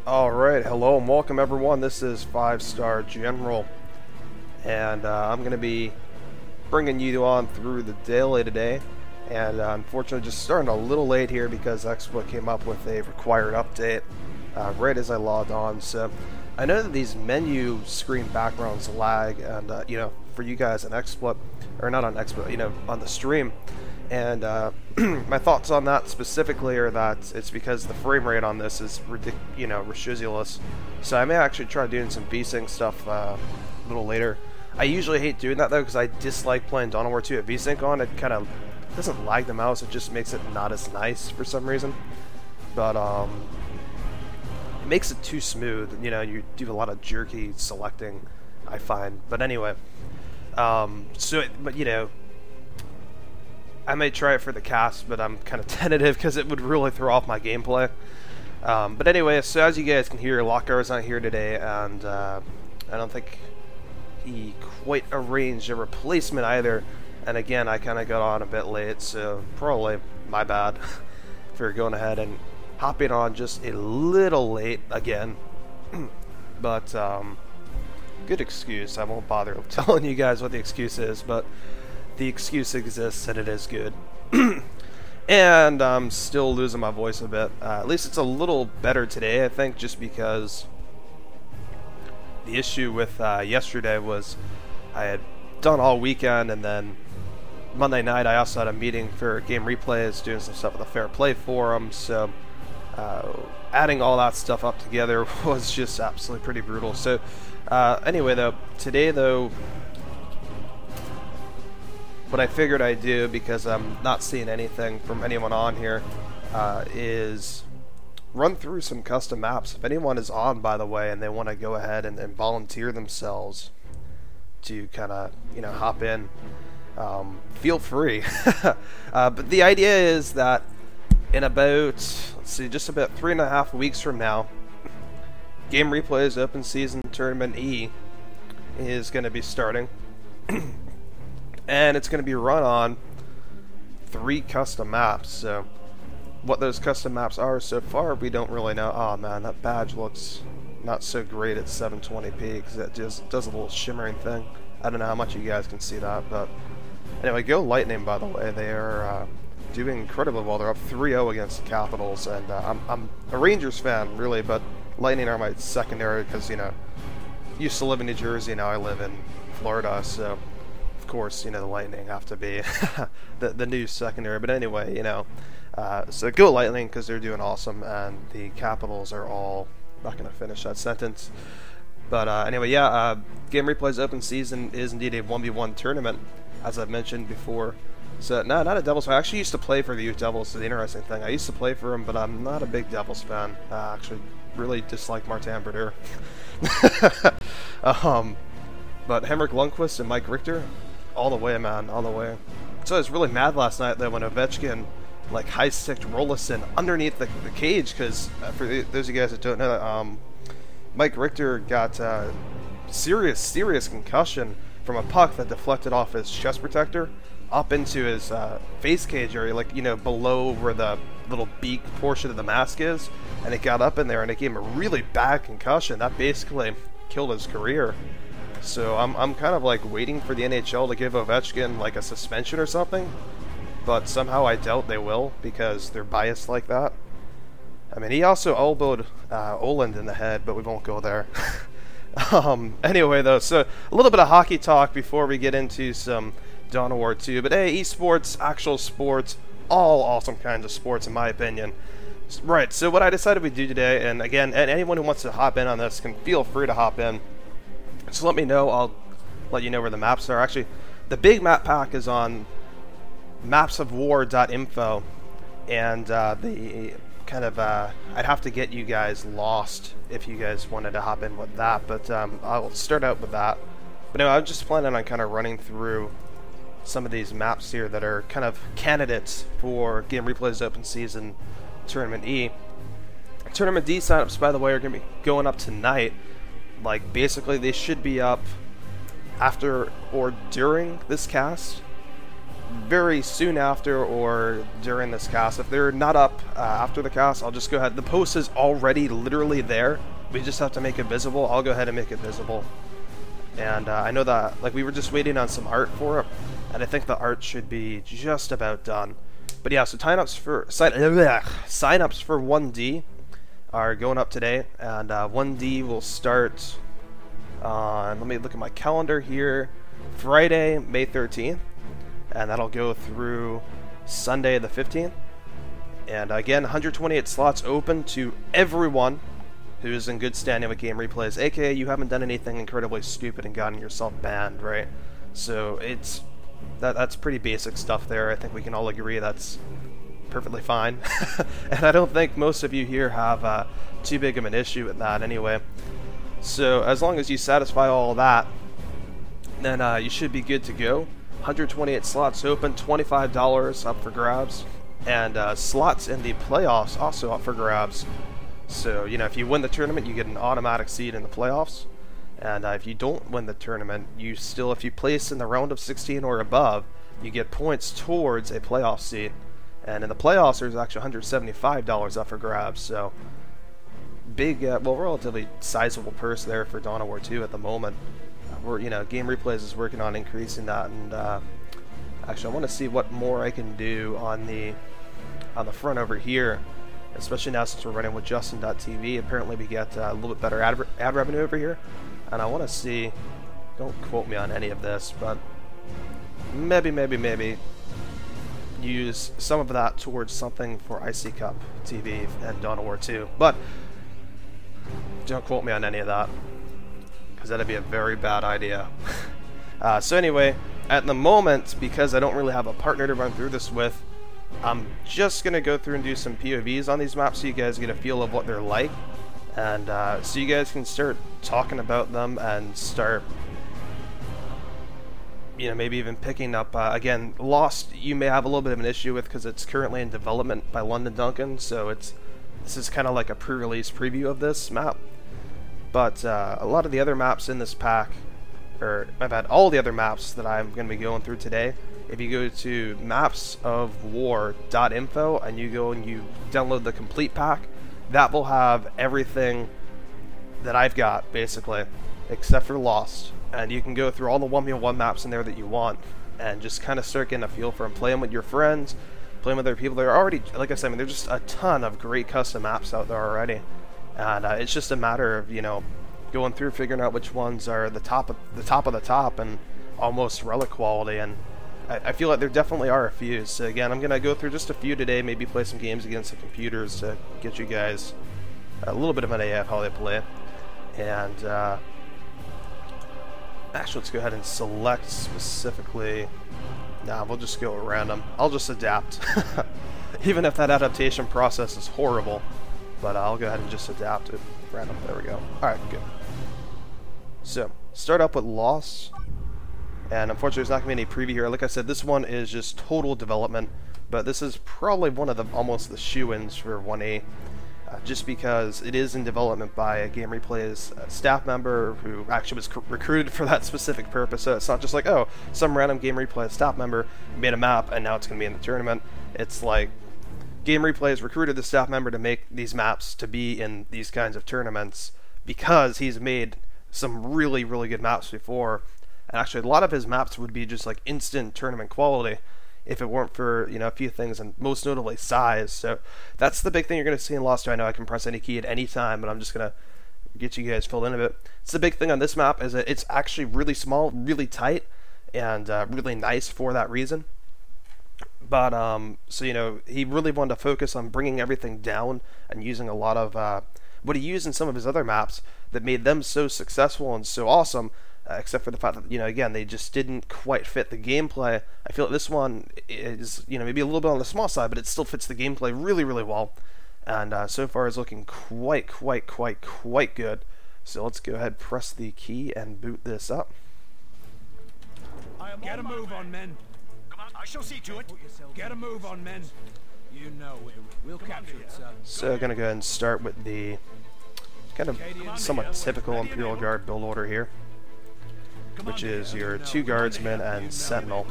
Alright, hello and welcome everyone. This is 5-Star General, and I'm going to be bringing you on through the daily today. And unfortunately just starting a little late here because Exploit came up with a required update right as I logged on. So I know that these menu screen backgrounds lag, and for you guys on Exploit, or not on Exploit, on the stream. And my thoughts on that specifically are that it's because the frame rate on this is ridiculous. So I may actually try doing some VSync stuff a little later. I usually hate doing that though because I dislike playing Dawn of War 2 at VSync on. It kind of doesn't lag the mouse, it just makes it not as nice for some reason. But it makes it too smooth. You do a lot of jerky selecting, I find. But anyway, I may try it for the cast, but I'm kind of tentative because it would really throw off my gameplay. But anyway, so as you guys can hear, Lockhart's not here today, and I don't think he quite arranged a replacement either. And again, I kind of got on a bit late, so probably my bad for going ahead and hopping on just a little late again. But good excuse. I won't bother telling you guys what the excuse is, but the excuse exists and it is good. And I'm still losing my voice a bit. At least it's a little better today, I think, just because the issue with yesterday was I had done all weekend, and then Monday night I also had a meeting for game replays, doing some stuff with the Fair Play forum, so adding all that stuff up together was just absolutely pretty brutal. So anyway though, today though, what I figured I'd do, because I'm not seeing anything from anyone on here, is run through some custom maps. If anyone is on, by the way, and they want to go ahead and volunteer themselves to kind of, hop in, feel free. But the idea is that in about, just about 3.5 weeks from now, Game Replays Open Season Tournament E is going to be starting. And it's going to be run on 3 custom maps. So what those custom maps are so far, we don't really know. Oh man, that badge looks not so great at 720p because it just does a little shimmering thing. I don't know how much you guys can see that, but anyway, Go Lightning, by the way, they are doing incredibly well. They're up 3-0 against the Capitals, and I'm a Rangers fan, really, but Lightning are my secondary because, used to live in New Jersey, now I live in Florida, so of course, the Lightning have to be the new secondary. But anyway, so Go Lightning because they're doing awesome, and the Capitals are all, not going to finish that sentence. But anyway, yeah, Game Replays Open Season is indeed a 1v1 tournament, as I've mentioned before. So, no, not a Devils fan. I actually used to play for the Youth Devils, so the interesting thing. I used to play for them, but I'm not a big Devils fan. I actually really dislike Martin Brodeur. But Henrik Lundqvist and Mike Richter, all the way, man, all the way. So I was really mad last night though when Ovechkin high-sticked Rolison underneath the cage, because for those of you guys that don't know, Mike Richter got serious concussion from a puck that deflected off his chest protector up into his face cage area, below where the little beak portion of the mask is, and it got up in there and it gave him a really bad concussion that basically killed his career. So I'm kind of waiting for the NHL to give Ovechkin a suspension or something, but somehow I doubt they will because they're biased like that. I mean, he also elbowed Oland in the head, but we won't go there. Anyway though, so a little bit of hockey talk before we get into some Dawn of War 2. But hey, esports, actual sports, all awesome kinds of sports in my opinion. Right, so what I decided we'd do today, and again, anyone who wants to hop in on this can feel free to hop in. So let me know, I'll let you know where the maps are. Actually, the big map pack is on mapsofwar.info, and the kind of, I'd have to get you guys lost if you guys wanted to hop in with that, but I'll start out with that. But anyway, I'm just planning on kind of running through some of these maps here that are kind of candidates for Game Replays Open Season Tournament E. Tournament D signups, by the way, are going to be going up tonight. Basically they should be up after or during this cast, very soon after or during this cast. If they're not up after the cast, I'll just go ahead. The post is already literally there. We just have to make it visible. I'll go ahead and make it visible. And I know that, like, we were just waiting on some art for it, and I think the art should be just about done. But yeah, so signups for 1D are going up today, and 1D will start on, let me look at my calendar here, Friday, May 13th, and that'll go through Sunday the 15th. And again, 128 slots open to everyone who's in good standing with Game Replays, aka you haven't done anything incredibly stupid and gotten yourself banned, right? So it's that's pretty basic stuff there. I think we can all agree that's perfectly fine. And I don't think most of you here have too big of an issue with that anyway. So as long as you satisfy all that, then you should be good to go. 128 slots open, $25 up for grabs, and slots in the playoffs also up for grabs. So, you know, if you win the tournament, you get an automatic seed in the playoffs. And if you don't win the tournament, you still, if you place in the round of 16 or above, you get points towards a playoff seed. And in the playoffs, there's actually $175 up for grabs. So, big, well, relatively sizable purse there for Dawn of War 2 at the moment. We're, you know, Game Replays is working on increasing that. And actually, I want to see what more I can do on the front over here. Especially now since we're running with Justin.tv, apparently we get a little bit better ad revenue over here. And I want to see, don't quote me on any of this, but maybe use some of that towards something for IC Cup TV and Dawn of War 2. But don't quote me on any of that, because that'd be a very bad idea. So anyway, at the moment, because I don't really have a partner to run through this with, I'm just going to go through and do some POVs on these maps so you guys get a feel of what they're like. And so you guys can start talking about them and start, you know, maybe even picking up, again, Lost you may have a little bit of an issue with because it's currently in development by London Duncan, so this is kind of like a pre-release preview of this map. But a lot of the other maps in this pack, or my bad, all the other maps that I'm going to be going through today, if you go to mapsofwar.info and you go and you download the complete pack, that will have everything that I've got, basically, except for Lost. And you can go through all the 1v1 maps in there that you want, and just kind of start getting a feel for them, playing with your friends, playing with other people. There are already, like I said, I mean, there's just a ton of great custom maps out there already. And it's just a matter of, you know, going through, figuring out which ones are the top of the top and almost relic quality. And I feel like there definitely are a few. So again, I'm going to go through just a few today, maybe play some games against the computers to get you guys a little bit of an idea of how they play. And actually, let's go ahead and select specifically. Nah, we'll just go random. I'll just adapt. Even if that adaptation process is horrible. But I'll go ahead and just adapt it. Random, there we go. Alright, good. So, start up with Lost. And unfortunately, there's not going to be any preview here. Like I said, this one is just total development, but this is probably one of the almost the shoo-ins for 1A, just because it is in development by a Game Replay's staff member who actually was recruited for that specific purpose. So it's not just like, oh, some random Game Replay staff member made a map and now it's going to be in the tournament. It's like Game Replay has recruited the staff member to make these maps to be in these kinds of tournaments because he's made some really, really good maps before. And actually, a lot of his maps would be just like instant tournament quality if it weren't for, you know, a few things, and most notably size. So that's the big thing you're going to see in Lost. I know I can press any key at any time, but I'm just going to get you guys filled in a bit. It's the big thing on this map is that it's actually really small, really tight, and really nice for that reason. But, so, you know, he really wanted to focus on bringing everything down and using a lot of what he used in some of his other maps that made them so successful and so awesome. Except for the fact that, you know, again, they just didn't quite fit the gameplay. I feel like this one is, you know, maybe a little bit on the small side, but it still fits the gameplay really, really well. And so far is looking quite good. So let's go ahead, press the key, and boot this up. Get a move on, men. Come on, I shall see to it. Get a move on, men. You know we'll capture it, sir. So I'm going to go ahead and start with the kind of somewhat typical Imperial Guard build order here, which is your 2 guardsmen and sentinel.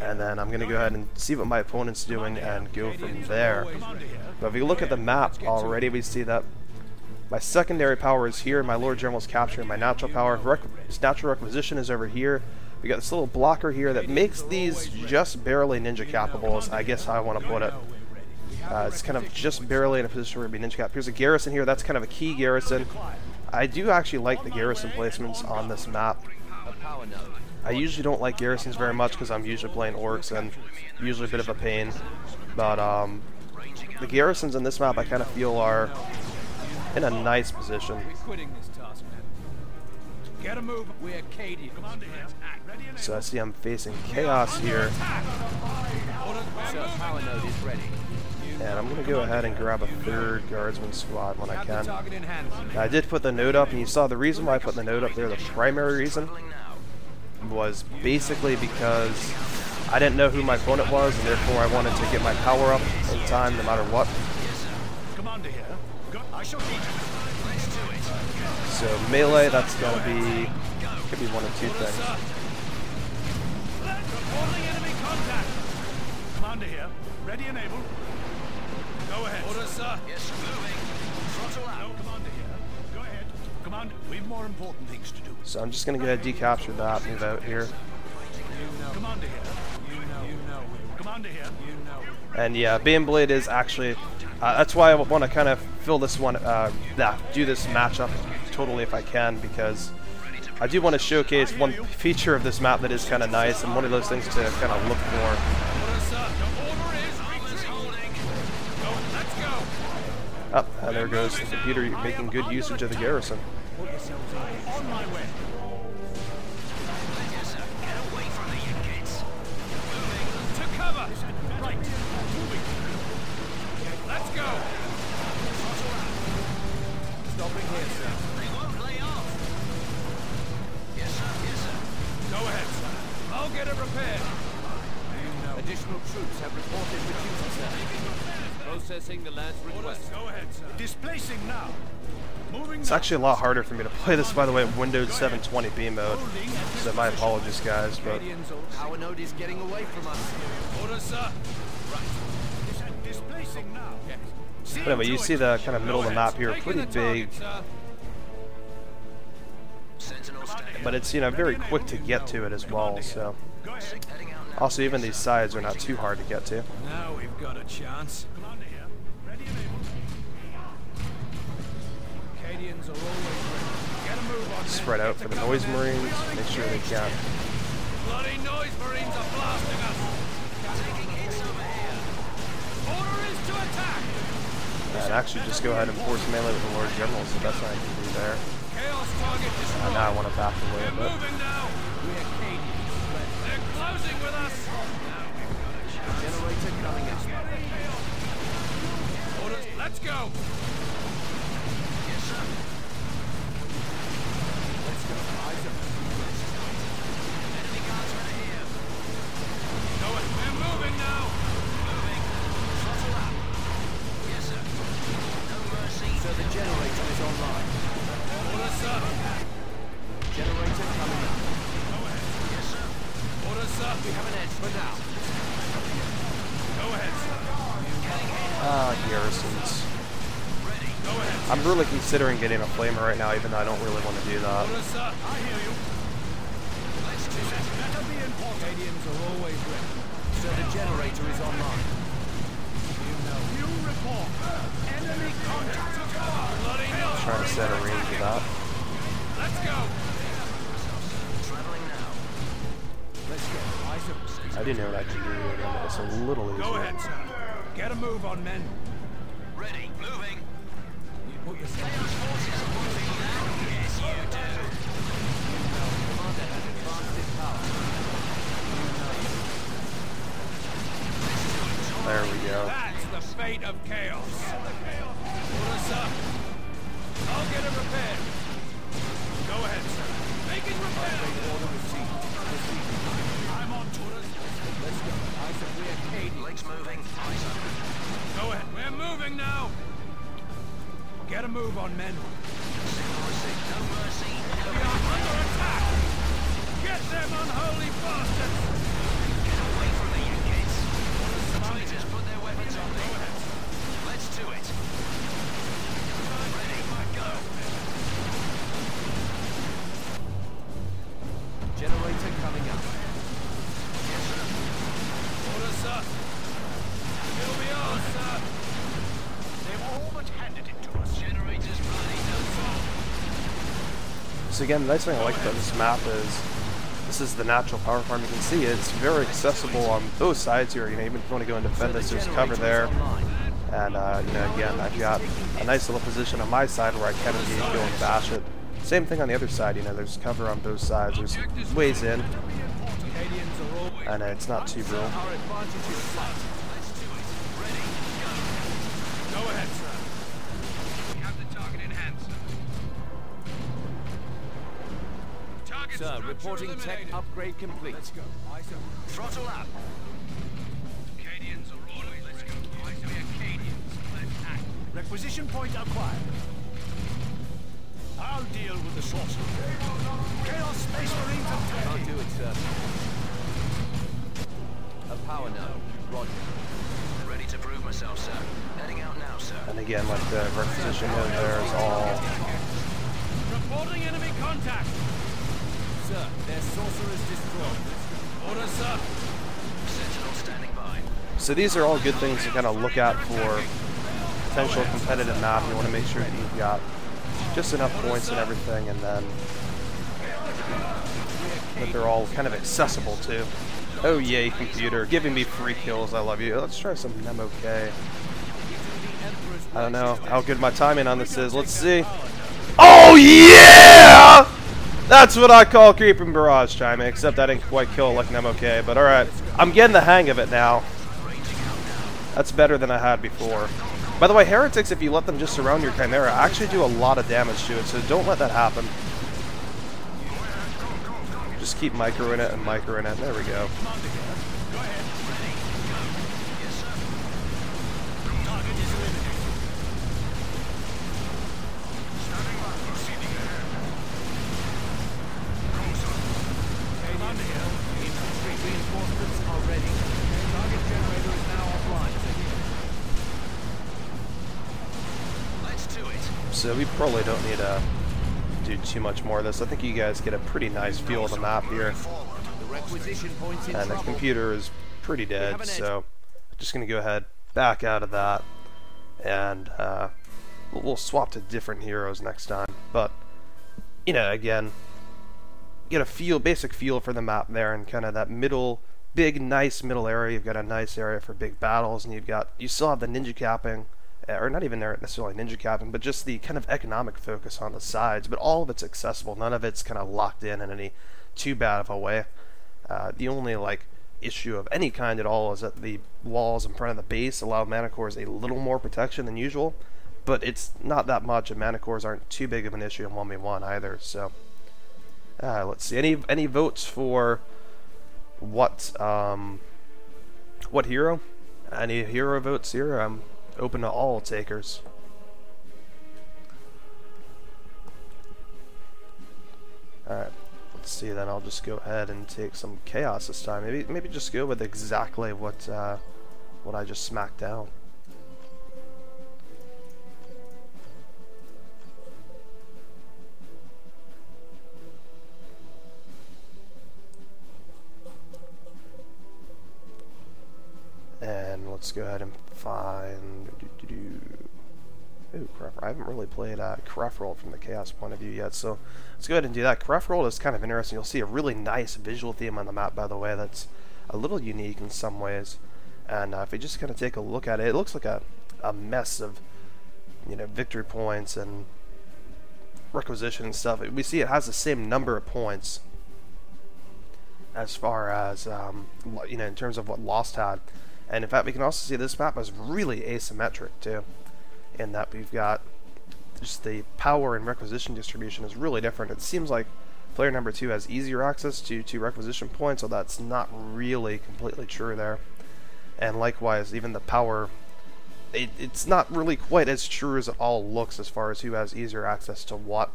and then I'm going to go ahead and see what my opponent's doing and go from there. But if you look at the map already, we see that my secondary power is here, my Lord General's capturing my natural power. Natural requisition is over here. We got this little blocker here that makes these just barely ninja capable, is I guess how I want to put it. It's kind of just barely in a position where it'd be ninja cap. Here's a garrison here, that's kind of a key garrison. I do actually like the garrison placements on this map. I usually don't like garrisons very much because I'm usually playing orcs and usually a bit of a pain. But the garrisons in this map I kind of feel are in a nice position. So I see I'm facing chaos here. And I'm going to go ahead and grab a third guardsman squad when I can. I did put the note up, and you saw the reason why I put the note up there, the primary reason, was basically because I didn't know who my opponent was, and therefore I wanted to get my power up in time no matter what. So melee, that's going to be, could be one of two things. Commander here, ready and able. Go ahead. Orders, sir. Yes, moving. Throttle out. No commander here. Go ahead. Commander, we've more important things to do. So I'm just going to go ahead and decapture that, move out here. Commander here. You know. Commander here. You know. And yeah, Baneblade is actually, that's why I want to kind of fill this one, do this matchup totally if I can, because I do want to showcase one feature of this map that is kind of nice, and one of those things to kind of look for. Oh, and there goes the computer making good usage of the garrison. On my way. To cover. Right. Moving. Let's go. Stopping here, sir. They won't lay off. Yes, sir. Yes, sir. Go ahead, sir. I'll get it repaired. Additional troops have reported reduced, sir. Processing the lad's request. Go ahead, sir. Displacing now. Moving. It's actually a lot harder for me to play this, by the way, in Windows 720p mode. So my apologies, guys, but power node is getting away from us. Order, sir. Right. Displacing now. Yes. But anyway, you see the kind of middle of the map here, pretty big. But it's, you know, very quick to get to it as well, so. Also, even these sides are not too hard to get to. Now we've got a chance. Commander here. Ready and able. Acadians are always ready. Get a move on. Spread out for the noise marines. Make sure they can. Bloody noise marines are blasting us. Taking hits over here. Order is to attack. And actually, just go ahead and force melee with the Lord General is the best thing I can do there. Chaos target destroyed. Now I want to back away a bit. Moving now. We're Acadians. They're closing with us. Now we've got a chance. Generator coming in. Orders. Let's go. Yes, sir. Let's go. Eyes up. Enemy guards right here. Go it. We're moving now. Moving. Throttle up. Yes, sir. No mercy. So the generator is online. Orders, sir. Generator coming up. Go ahead. Yes, sir. Orders, sir. We have an edge for now. Go ahead, sir. Garrisons. Ready. Go ahead. I'm really considering getting a flamer right now, even though I don't really want to do that. Orders, sir. I hear you. Let's do that. Better be important. Stadiums are always ready. So the generator is online. You know. You report. Enemy contact. Bloody hell. Trying to set a range of that. Let's go. Traveling now. Let's go. Eyes up. I do know what I can do here to make this a little easier. Go ahead, sir. Get a move on, men. Ready. Moving. You put yourself. Forces are moving now. Yes, you do. You know, Commander has advanced his power. There we go. That's the fate of chaos. Orders up. I'll get it repaired. Go ahead, sir. Making repair. Order received. I'm on orders. Let's go. Eyes up. We're Acadians. Legs moving. Eyes up. Go ahead. We're moving now. Get a move on, men. No mercy. We are under attack. Get them, unholy bastards. So again, the nice thing I like about this map is this is the natural power farm. You can see it's very accessible on both sides here. You know, even if you want to go and defend this, there's cover there. And you know, again, I've got a nice little position on my side where I can engage, go and bash it. Same thing on the other side. You know, there's cover on both sides. There's ways in, and it's not too brutal. Go ahead, sir. We have the target in hand, sir. Sir, reporting tech upgrade complete. Let's go. Throttle up. Acadians are all in. Let's go. I say Acadians. Let's act. Requisition point acquired. I'll deal with the sorcerer. Chaos Space Marines attacking. Can't do it, sir. A power node. Roger. Ready to prove myself, sir. Heading out now, sir. And again, like the requisition mode there is all. Reporting enemy contact. Sir, their sorcerer is destroyed. Order, sir. Sentinel standing by. So these are all good things to kind of look at for potential competitive map. You want to make sure that you've got just enough points and everything, and then that they're all kind of accessible too. Oh yay, computer, giving me free kills. I love you. Let's try some MOK. I don't know how good my timing on this is. Let's see. Oh yeah! That's what I call creeping barrage timing, except I didn't quite kill it like an MOK, but alright. I'm getting the hang of it now. That's better than I had before. By the way, heretics, if you let them just surround your Chimera, actually do a lot of damage to it, so don't let that happen. Just keep microing it and microing it. There we go. So we probably don't need to do too much more of this. I think you guys get a pretty nice feel of the map here. And the computer is pretty dead, so I'm just going to go ahead, back out of that, and we'll swap to different heroes next time. But, you know, again, get a basic feel for the map there, and kind of that middle, big, nice middle area. You've got a nice area for big battles, and you still have the ninja capping. Or not even necessarily ninja capping, but just the kind of economic focus on the sides. But all of it's accessible. None of it's kind of locked in any too bad of a way. The only like issue of any kind at all is that the walls in front of the base allow mana cores a little more protection than usual, but it's not that much, and mana cores aren't too big of an issue in 1v1 either. So let's see. Any votes for what hero? Any hero votes here? I'm open to all takers. Alright, let's see then. I'll just go ahead and take some chaos this time. Maybe just go with exactly what I just smacked down. And let's go ahead and find. Ooh, I haven't really played Krefrold from the Chaos point of view yet, so let's go ahead and do that. Krefrold is kind of interesting. You'll see a really nice visual theme on the map, by the way, that's a little unique in some ways. And if we just kind of take a look at it, it looks like a mess of, you know, victory points and requisition and stuff. We see it has the same number of points as far as you know, in terms of what Lost had. And in fact, we can also see this map is really asymmetric too, in that we've got just the power and requisition distribution is really different. It seems like player number 2 has easier access to requisition points, so that's not really completely true there. And likewise, even the power, it's not really quite as true as it all looks as far as who has easier access to what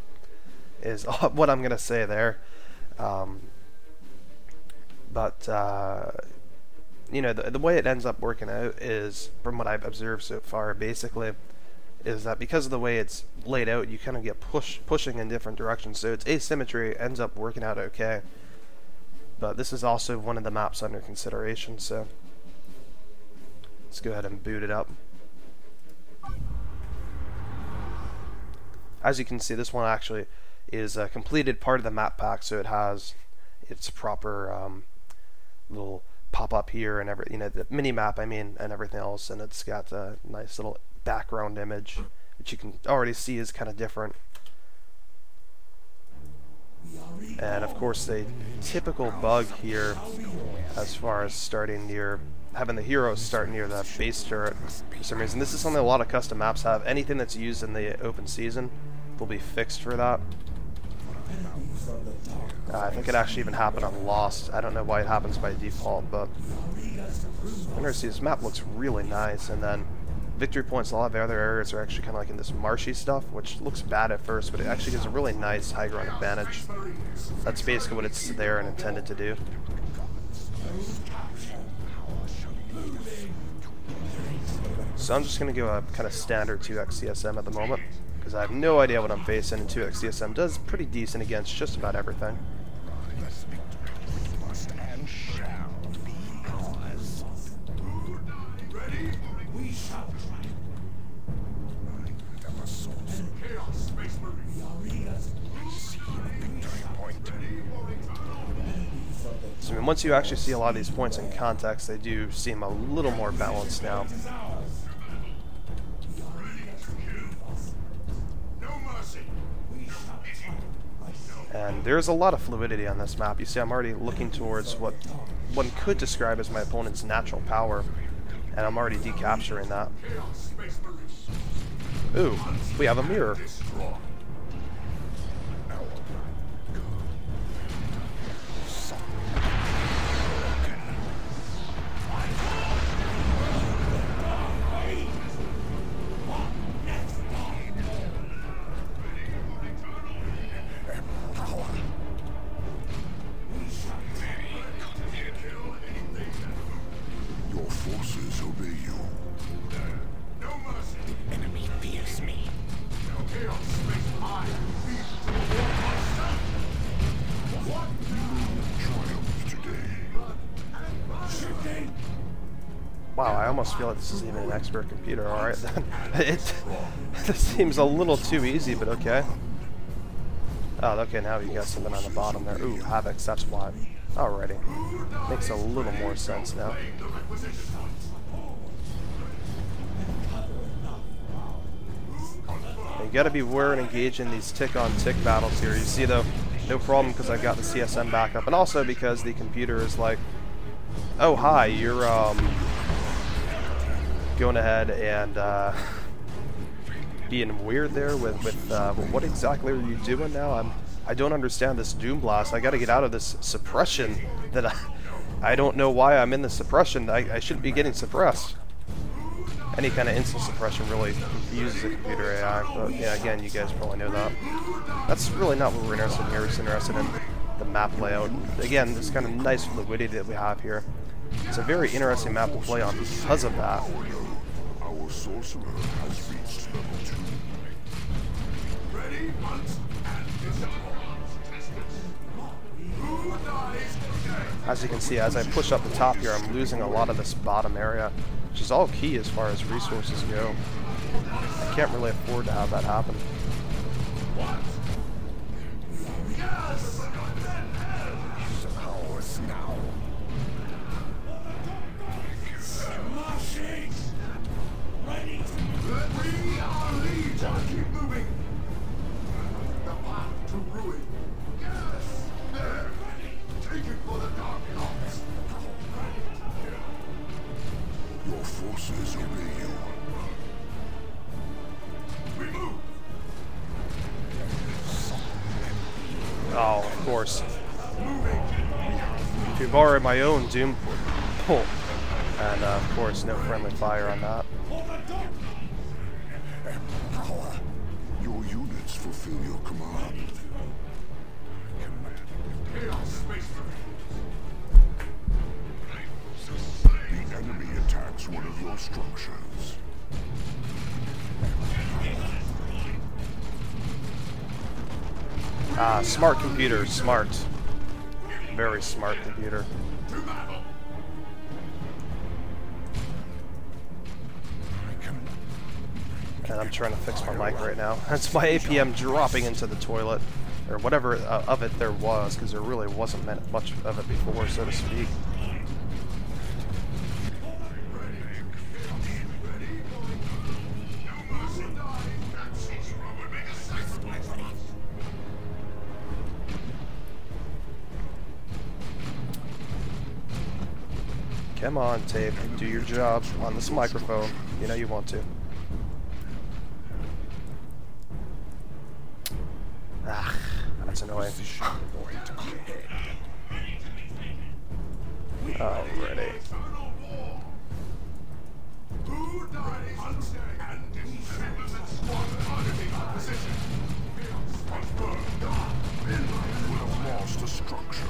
is what I'm gonna say there. You know, the way it ends up working out is, from what I've observed so far, basically, is that because of the way it's laid out, you kind of get pushing in different directions. So its asymmetry ends up working out okay. But this is also one of the maps under consideration, so let's go ahead and boot it up. As you can see, this one actually is a completed part of the map pack, so it has its proper little pop-up here and the mini map, I mean, and everything else, and it's got a nice little background image, which you can already see is kind of different. And of course, the typical bug here, as far as having the heroes start near the base turret, for some reason. This is something a lot of custom maps have. Anything that's used in the open season will be fixed for that. I think it actually even happened on Lost. I don't know why it happens by default, but interesting. This map looks really nice, and then victory points, a lot of the other areas are actually kind of like in this marshy stuff, which looks bad at first, but it actually gives a really nice high ground advantage. That's basically what it's there and intended to do. So I'm just going to go a kind of standard 2x CSM at the moment, because I have no idea what I'm facing, and 2x CSM does pretty decent against just about everything. So, I mean, once you actually see a lot of these points in context, they do seem a little more balanced now. And there's a lot of fluidity on this map. You see, I'm already looking towards what one could describe as my opponent's natural power, and I'm already decapturing that. Ooh, we have a mirror. Wow, I almost feel like this is even an expert computer. Alright then. This seems a little too easy, but okay. Oh, okay, now you got something on the bottom there. Ooh, Havocs, that's why. Alrighty. Makes a little more sense now. You gotta be aware and engage in these tick-on-tick battles here. You see, though, no problem because I've got the CSM backup, and also because the computer is like, oh, hi, you're, going ahead and being weird there with what exactly are you doing now? I don't understand this Doom Blast. I gotta get out of this suppression that I don't know why I'm in the suppression. I shouldn't be getting suppressed. Any kind of instant suppression really confuses a computer AI, but yeah, again, you guys probably know that. That's really not what we're interested in here. We're just interested in the map layout. Again, this kind of nice fluidity that we have here. It's a very interesting map to play on because of that. Our sorcerer has reached level 2. Ready, once, As you can see, as I push up the top here, I'm losing a lot of this bottom area, which is all key as far as resources go. I can't really afford to have that happen. Your forces obey you. Oh, of course. If you borrow my own Doom pull, and of course, no friendly fire on that. Your units fulfill your command. The enemy attacks one of your structures. Ah, smart computer, smart. Very smart computer. And I'm trying to fix my mic right now. That's my APM dropping into the toilet. Or whatever of it there was, because there really wasn't much of it before, so to speak. Come on, tape. Do your job on this microphone. You know you want to. Ah, that's annoying. Alrighty. Lost a structure.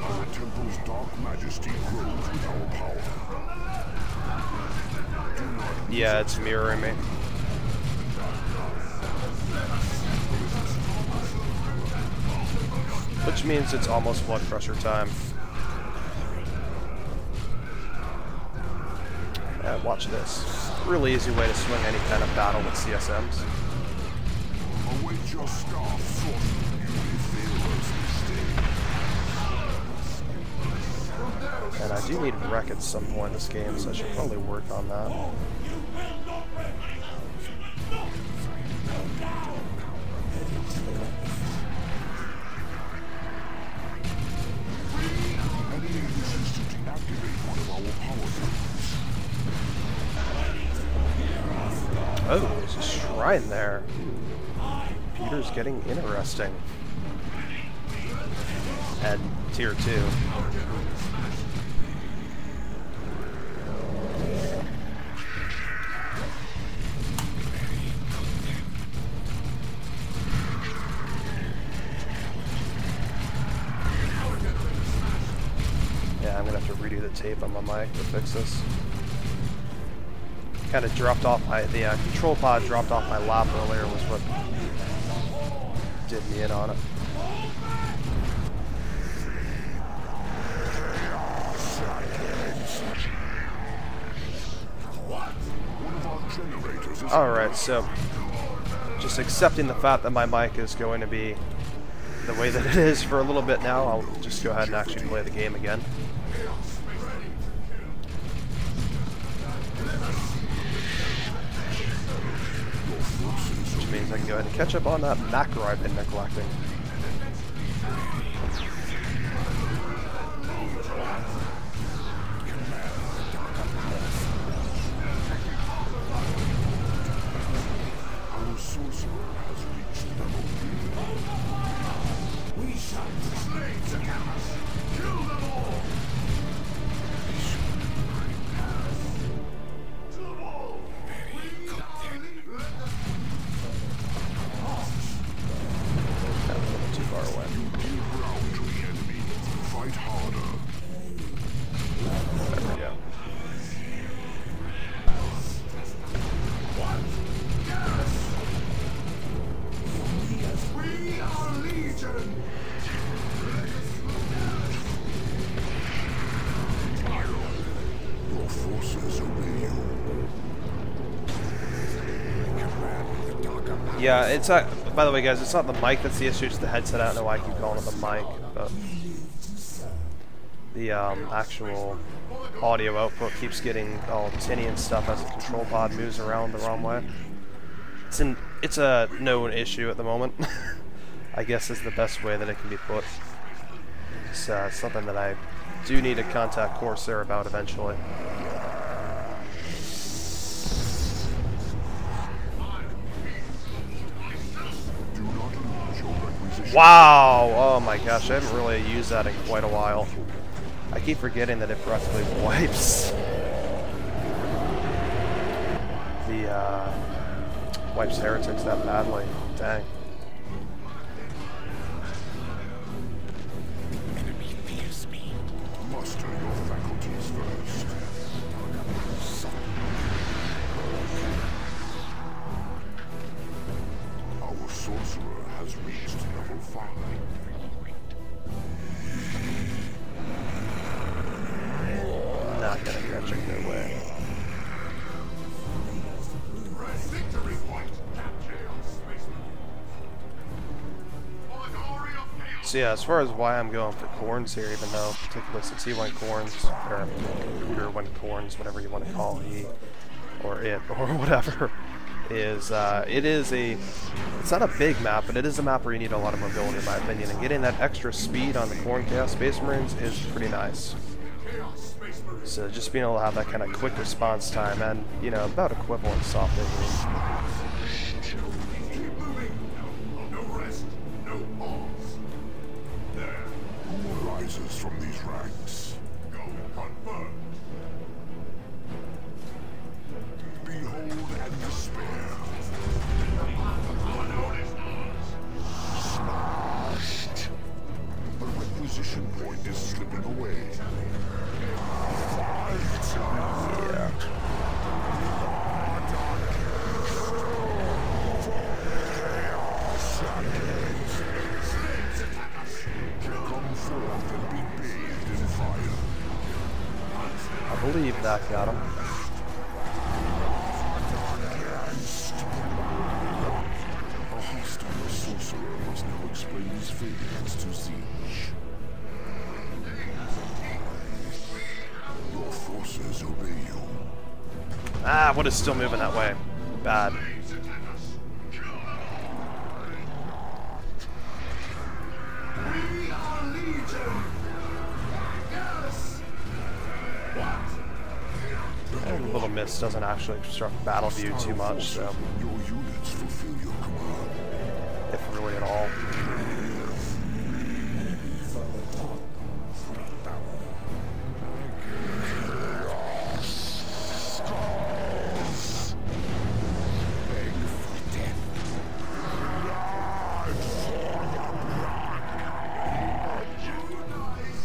Our temple's dark majesty grows with our power. Yeah, it's mirroring me. Which means it's almost Blood Crusher time. Watch this. Really easy way to swing any kind of battle with CSMs. Await your staff, sorcerer. You may fail us instead. And I do need wreck at some point in this game, so I should probably work on that. Oh, there's a shrine there. Peter's getting interesting. And tier 2. Yeah, I'm gonna have to redo the tape on my mic to fix this. Kind of dropped off the control pod dropped off my lap earlier was what did me in on it. Alright, so just accepting the fact that my mic is going to be the way that it is for a little bit now, I'll just go ahead and actually play the game again. Which means I can go ahead and catch up on that macro I've been neglecting. Our sorcerer has reached level 3. We shall slay the chaos. Kill them all. Too far away. Give ground to the enemy. Fight harder. There we go. We are legion. Your forces obey you. Yeah, it's not, by the way guys, it's not the mic that's the issue, it's the headset. I don't know why I keep calling it the mic, but the actual audio output keeps getting all tinny and stuff as the control pod moves around the wrong way. It's a known issue at the moment. I guess is the best way that it can be put. It's something that I do need to contact Corsair about eventually. Wow! Oh my gosh, I haven't really used that in quite a while. I keep forgetting that it practically wipes the wipes heretics that badly. Dang. Enemy fears me. Muster your faculties first. Our sorcerer has reached level 5. Not gonna catch it, no way. Victory point So yeah, as far as why I'm going for corns here, even though particularly since he went corns, or Hooter went corns, whatever you want to call he, or it, or whatever, is it's not a big map, but it is a map where you need a lot of mobility in my opinion, and getting that extra speed on the Corn Chaos Space Marines is pretty nice. So just being able to have that kind of quick response time and, you know, about equivalent soft engineering. Rises from these ranks. Go confirm. Behold and despair. Smashed. The requisition point is slipping away. Yeah. Come forth and be bathed in fire. I believe that got him. A hostile sorcerer must now explain his failings to Siege. Your forces obey you. Ah, what is still moving that way? Bad. And Little Mist doesn't actually obstruct battle view too much, so Your units fulfill your command. if really at all.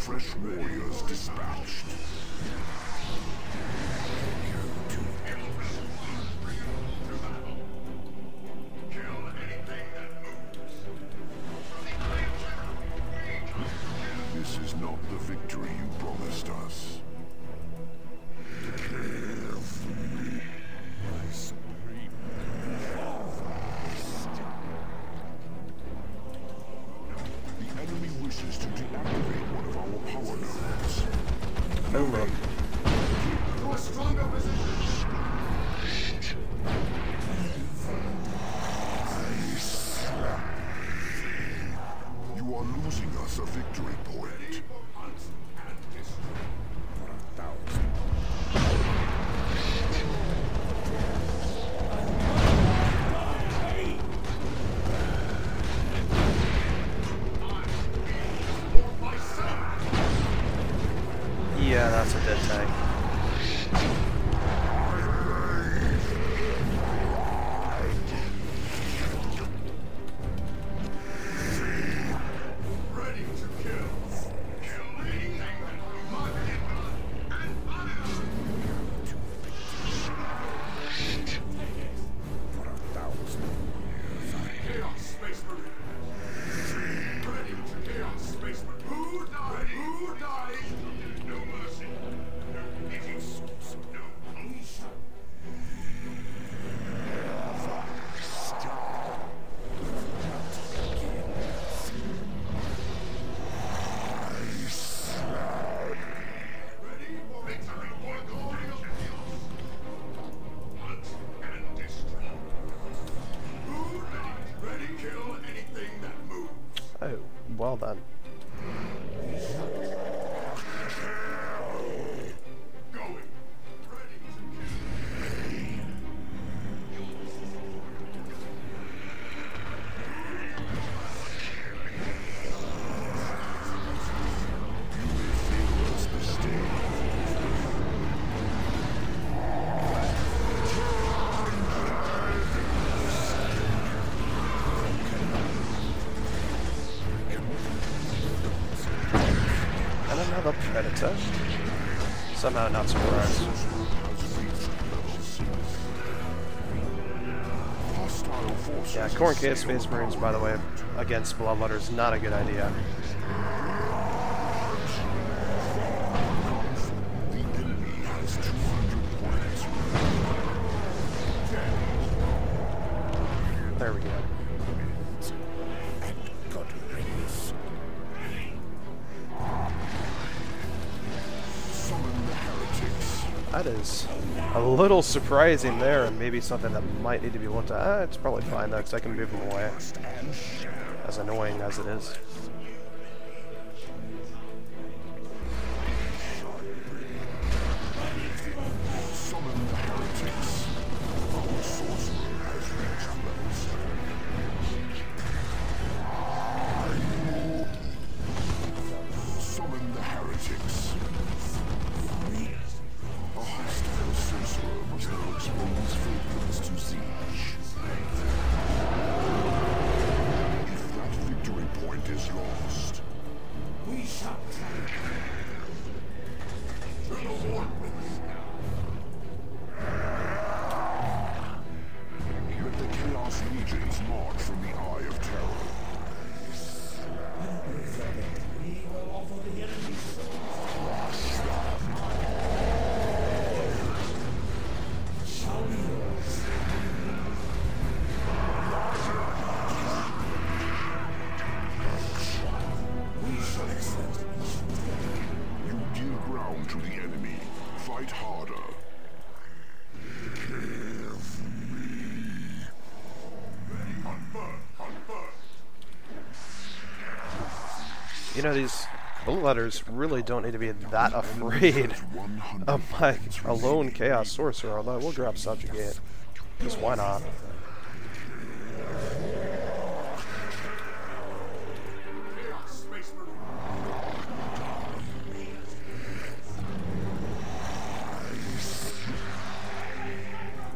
Fresh warriors dispatched. This is not the victory you promised us. The enemy wishes to deactivate one of our power nodes. Oh look. You are losing us a victory point. Yeah, that's a dead tank. Ready to kill. Kill anything that might and for 1,000 years. Chaos Space Marine. Ready to Chaos Space Marine. Who died? Who died? No mercy. No pity. No peace. Ready for victory or glory of chaos. Hunt and destroy. Who ready? Ready, kill anything that moves. Oh, well done. Going. Ready to kill. And another Predator. Somehow not surprised. Hostile forces. Yeah, Corn Chaos Space Marines, by the way, against Bloodletter is not a good idea. The enemy has 200 points. There we go. And God reigns. That is a little surprising there, and maybe something that might need to be looked at. It's probably fine though, because I can move him away, as annoying as it is. Summon the heretics. Our sorcerer has reached level 7. Summon the heretics. A hostile sorcerer must now expose Fabians to siege. If that victory point is lost, we shall to the war with Let the Chaos Legions march from the Eye of Terror. We will offer the enemy crush them. Shall we yours? We shall accept. You deal ground to the enemy. Fight harder. You know, these bullet letters really don't need to be that afraid of my alone Chaos Sorcerer, although I will grab Subjugate. Just why not?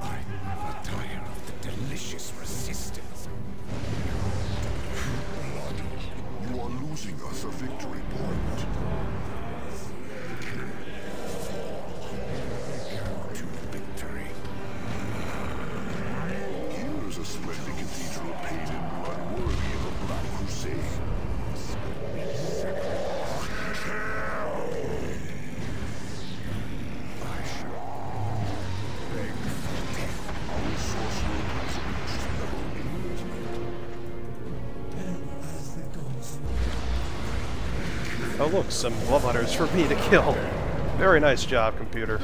I never tire of the delicious resistance. You are losing us a victory point. To victory. Here's a splendid cathedral of pain and blood worthy of a Black Crusade. I shall beg for death. Our sorcerer has reached level 8. Oh look, some love letters for me to kill. Very nice job, computer.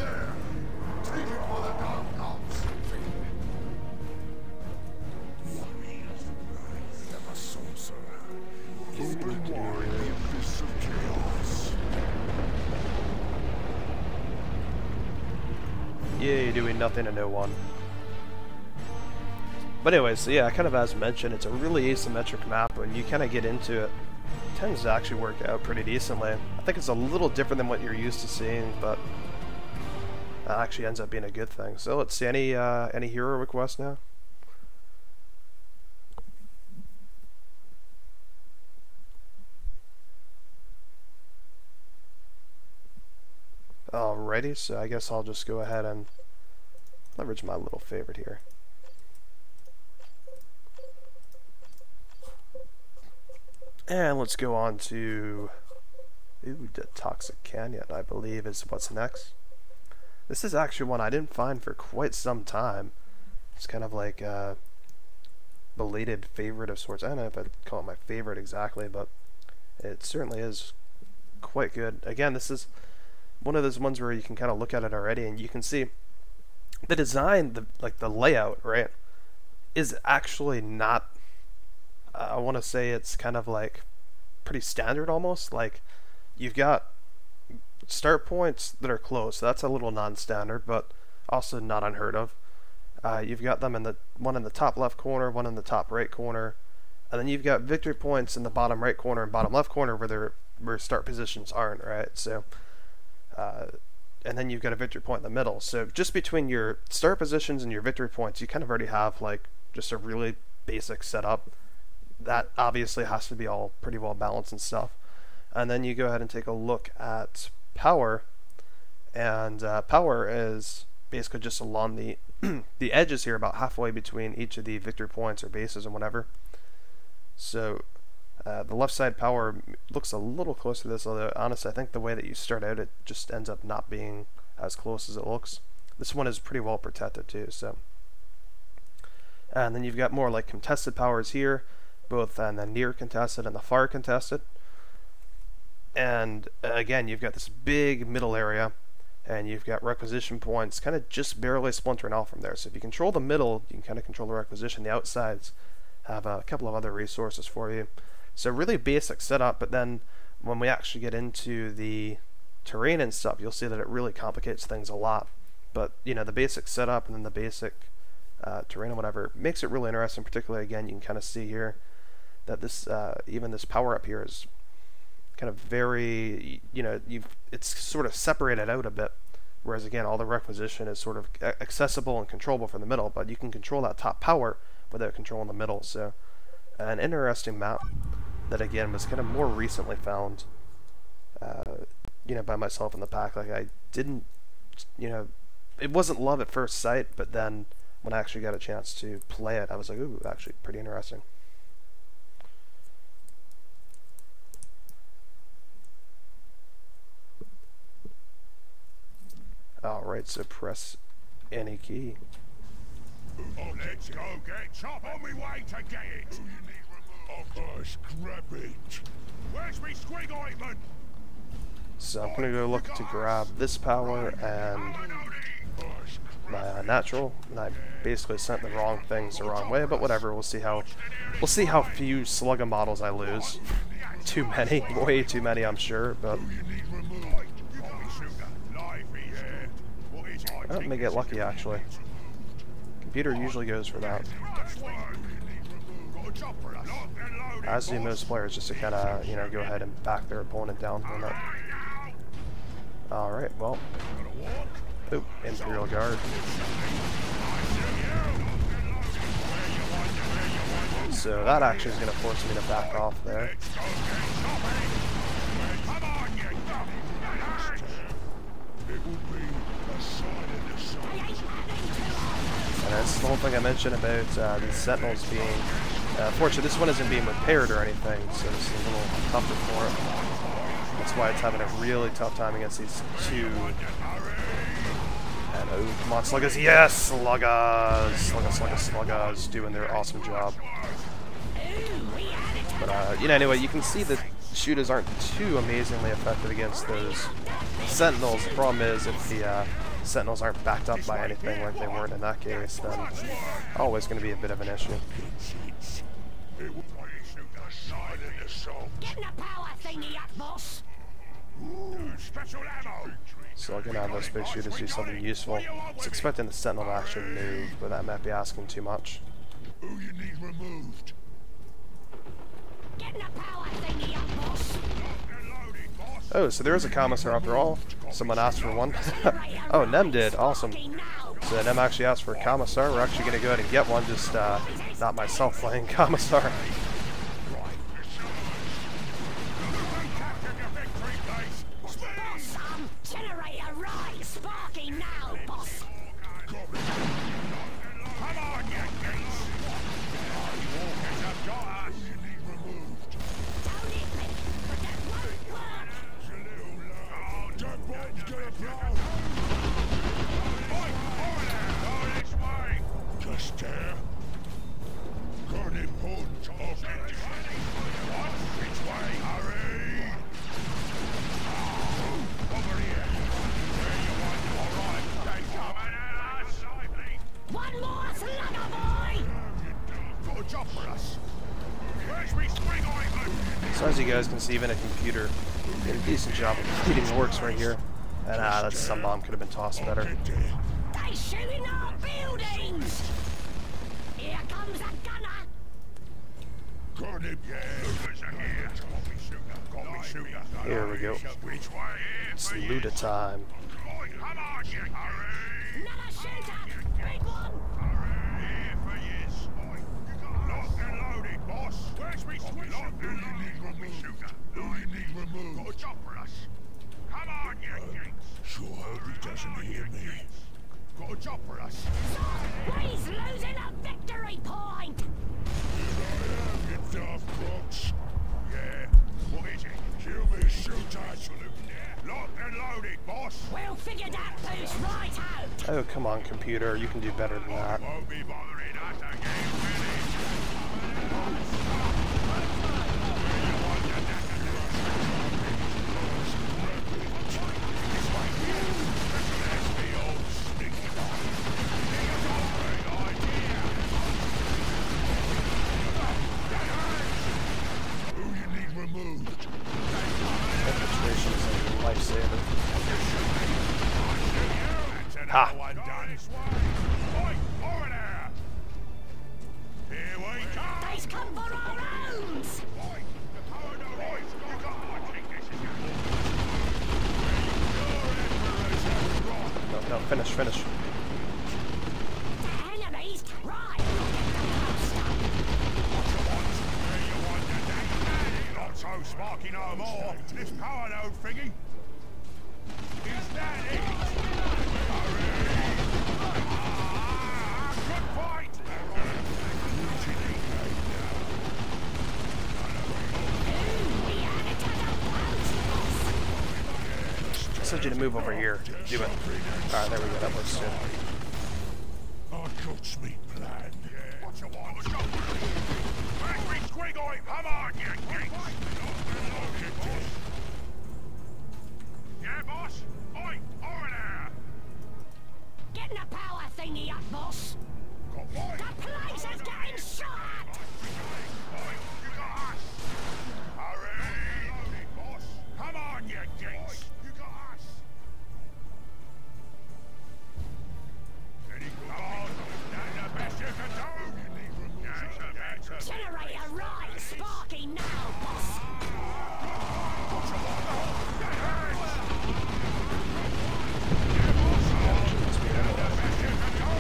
Yay, doing nothing to no one. But anyways, so yeah, kind of as mentioned, it's a really asymmetric map. When you kind of get into it, tends to actually work out pretty decently. I think it's a little different than what you're used to seeing, but that actually ends up being a good thing. So let's see, any hero requests now? Alrighty, so I guess I'll just go ahead and leverage my little favorite here. And let's go on to the Toxic Canyon, I believe is what's next. This is actually one I didn't find for quite some time. It's kind of like a belated favorite of sorts. I don't know if I'd call it my favorite exactly, but it certainly is quite good. Again, this is one of those ones where you can kind of look at it already and you can see the design, the layout, right, is actually not, I want to say it's kind of like pretty standard almost. Like, you've got start points that are close, so that's a little non-standard, but also not unheard of. You've got them in the one in the top left corner, one in the top right corner, and then you've got victory points in the bottom right corner and bottom left corner where start positions aren't, right? So and then you've got a victory point in the middle. So just between your start positions and your victory points, you kind of already have like just a really basic setup. That obviously has to be all pretty well balanced and stuff. And then you go ahead and take a look at power, and power is basically just along the the edges here, about halfway between each of the victory points or bases and whatever. So the left side power looks a little closer to this, although honestly I think the way that you start out, it just ends up not being as close as it looks. This one is pretty well protected too. So, and then you've got more like contested powers here, both on the near contested and the far contested. And again, you've got this big middle area and you've got requisition points kind of just barely splintering off from there. So if you control the middle, you can kind of control the requisition. The outsides have a couple of other resources for you. So really basic setup, but then when we actually get into the terrain and stuff, you'll see that it really complicates things a lot. But you know, the basic setup and then the basic terrain and whatever makes it really interesting. Particularly, again, you can kind of see here that this even this power up here is kind of very, you know, it's sort of separated out a bit, whereas again all the requisition is sort of accessible and controllable from the middle, but you can control that top power without controlling the middle. So an interesting map that again was kind of more recently found, you know, by myself in the pack. Like I didn't, you know, it wasn't love at first sight, but then when I actually got a chance to play it, I was like, ooh, actually pretty interesting. Alright, so press any key. Oh, let's go get chop on me way to get it. Grab it. Where's me squig ointment? So I'm gonna go look to grab this power and my natural, and I basically sent the wrong things the wrong way, but whatever. We'll see how few slugger models I lose. Too many, way too many, I'm sure. But I may get lucky actually. Computer usually goes for that, as do most players, just to kind of, you know, go ahead and back their opponent down on that. All right, well. Oop, Imperial Guard. So that actually is going to force me to back off there. And that's the whole thing I mentioned about these Sentinels being... fortunately, this one isn't being repaired or anything, so this is a little tougher for it. That's why it's having a really tough time against these two. And oh, come on, Sluggers. Yes, Sluggers! Sluggers doing their awesome job. But, you know, anyway, you can see that shooters aren't too amazingly effective against those Sentinels. The problem is if the Sentinels aren't backed up by anything like they weren't in that case, then always going to be a bit of an issue. So I'm going to have those big shooters do something useful. I was expecting the Sentinel to actually move, but that might be asking too much. Oh, so there is a commissar after all. Someone asked for one. Oh, Nem did. Awesome. So Nem actually asked for a commissar. We're actually going to go ahead and get one, just not myself playing commissar. So as you guys can see, even a computer did a decent job of completing the works right here. And that sun bomb could have been tossed better. They shooting our buildings! Here comes a gunner! Here we go. It's Luda time. Another shooter! Big one! Locked and loaded, boss. Where's me switch? Locked and loaded. Who you need removed? Got a job for us. Come on, you geeks. Sure hope he doesn't hear me. Got a job for us. He's losing a victory point! Here I am, you daft crooks. Yeah, what is it? Kill me, shoot us. Locked and loaded, boss. We'll figure that boost right out! Oh, come on, computer. You can do better than that. Won't be bothering us again, being removed. Infiltration is a lifesaver. That's another Ha. one done. Oi, over there. Here we come. They's come for our rounds! Oi, the power no lights. You got one. Think this is your No, finish. The enemy's right! Not so sparky no more. This power node thingy. Is that it? Good fight! We had it to the boat! I said you to move over here. Do it. Alright, there we go. That works too. I got me plan. What you want? Where's me squiggle? Come on, you geeks! Yeah, boss? Oi, over there! Getting a power thingy up, boss! Got what? The place is getting shot! Oi, you got us! Hurry! Boss! Come on, you geeks! You got us! Any good on? That's the best you can do! That's a Generator right! Sparky now, boss!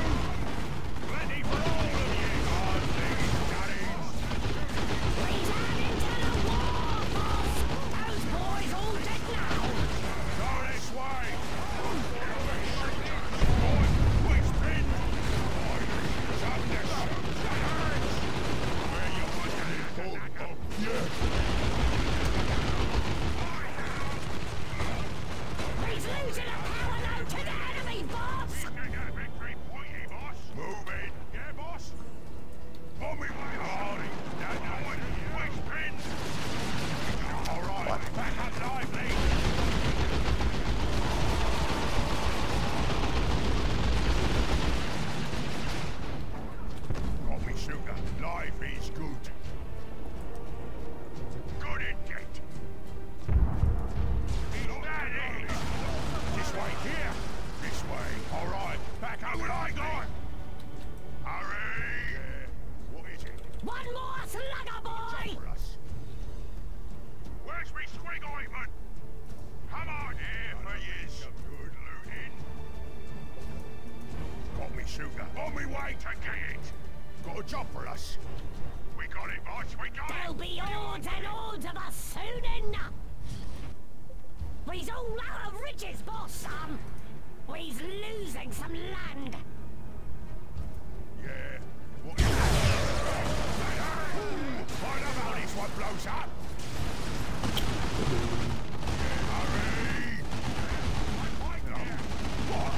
Plenty for all of you! On these studies! Please hand into the war, boss! Those boys all dead now! Go this way! Which pin? Where you want to He's losing a power node to the enemy, boss! victory pointy, boss! Move in! Yeah, boss? On me way, Hardy! Which pin? Alright, back up lively! Got me sugar. Life is good. Good indeed. Is that it? This way here. This way. All right. Back up. What I got? Hurry. What is it? One more slugger, boy! For us. Where's me swing ointment? Come on here for yous. Good looting. Got me sugar. On me way to get it. Got a job for us. We got it, boss. We got There'll it. be hordes and hordes of us soon enough! We's all out of riches, boss, son! We's losing some land! Yeah. What is that? I love how this one blows up. Hurry! What?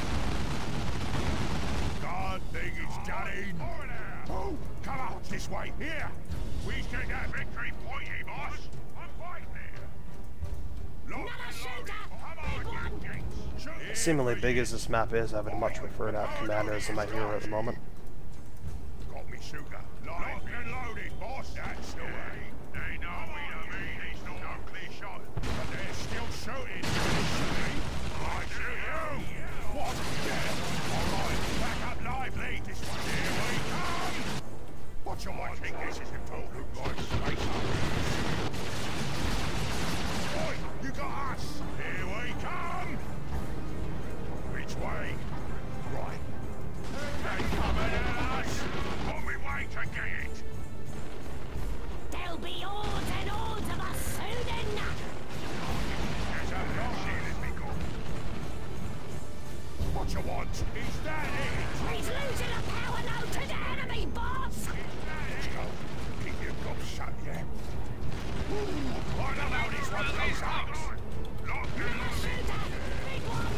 God thing is done in. Oh, come out this way. Here. We get that victory pointy, boss. I'm fighting here. Another shooter! Big one! Seemingly big as this map is, I would much prefer to have Commander as my hero at the moment. Got me sugar. Locked and loaded, boss. That's the way. They know we don't mean he's not no clear shot. But they're still shooting. I shoot you. What? Yeah. All right. Back up lively. This one. Here we come. What you want? I think this is important. Like space. Oi, you got us. Here we come. Which way? Right. They coming at us. On me way to get it. There'll be hordes and hordes of us soon enough! There's a loss in it, Michael. What you want? Is that it? He's losing a power node to the enemy, boss! Let's go. Keep your gob shut, yeah? I don't know this one blows up. Locked and Another loaded. shooter! Big one!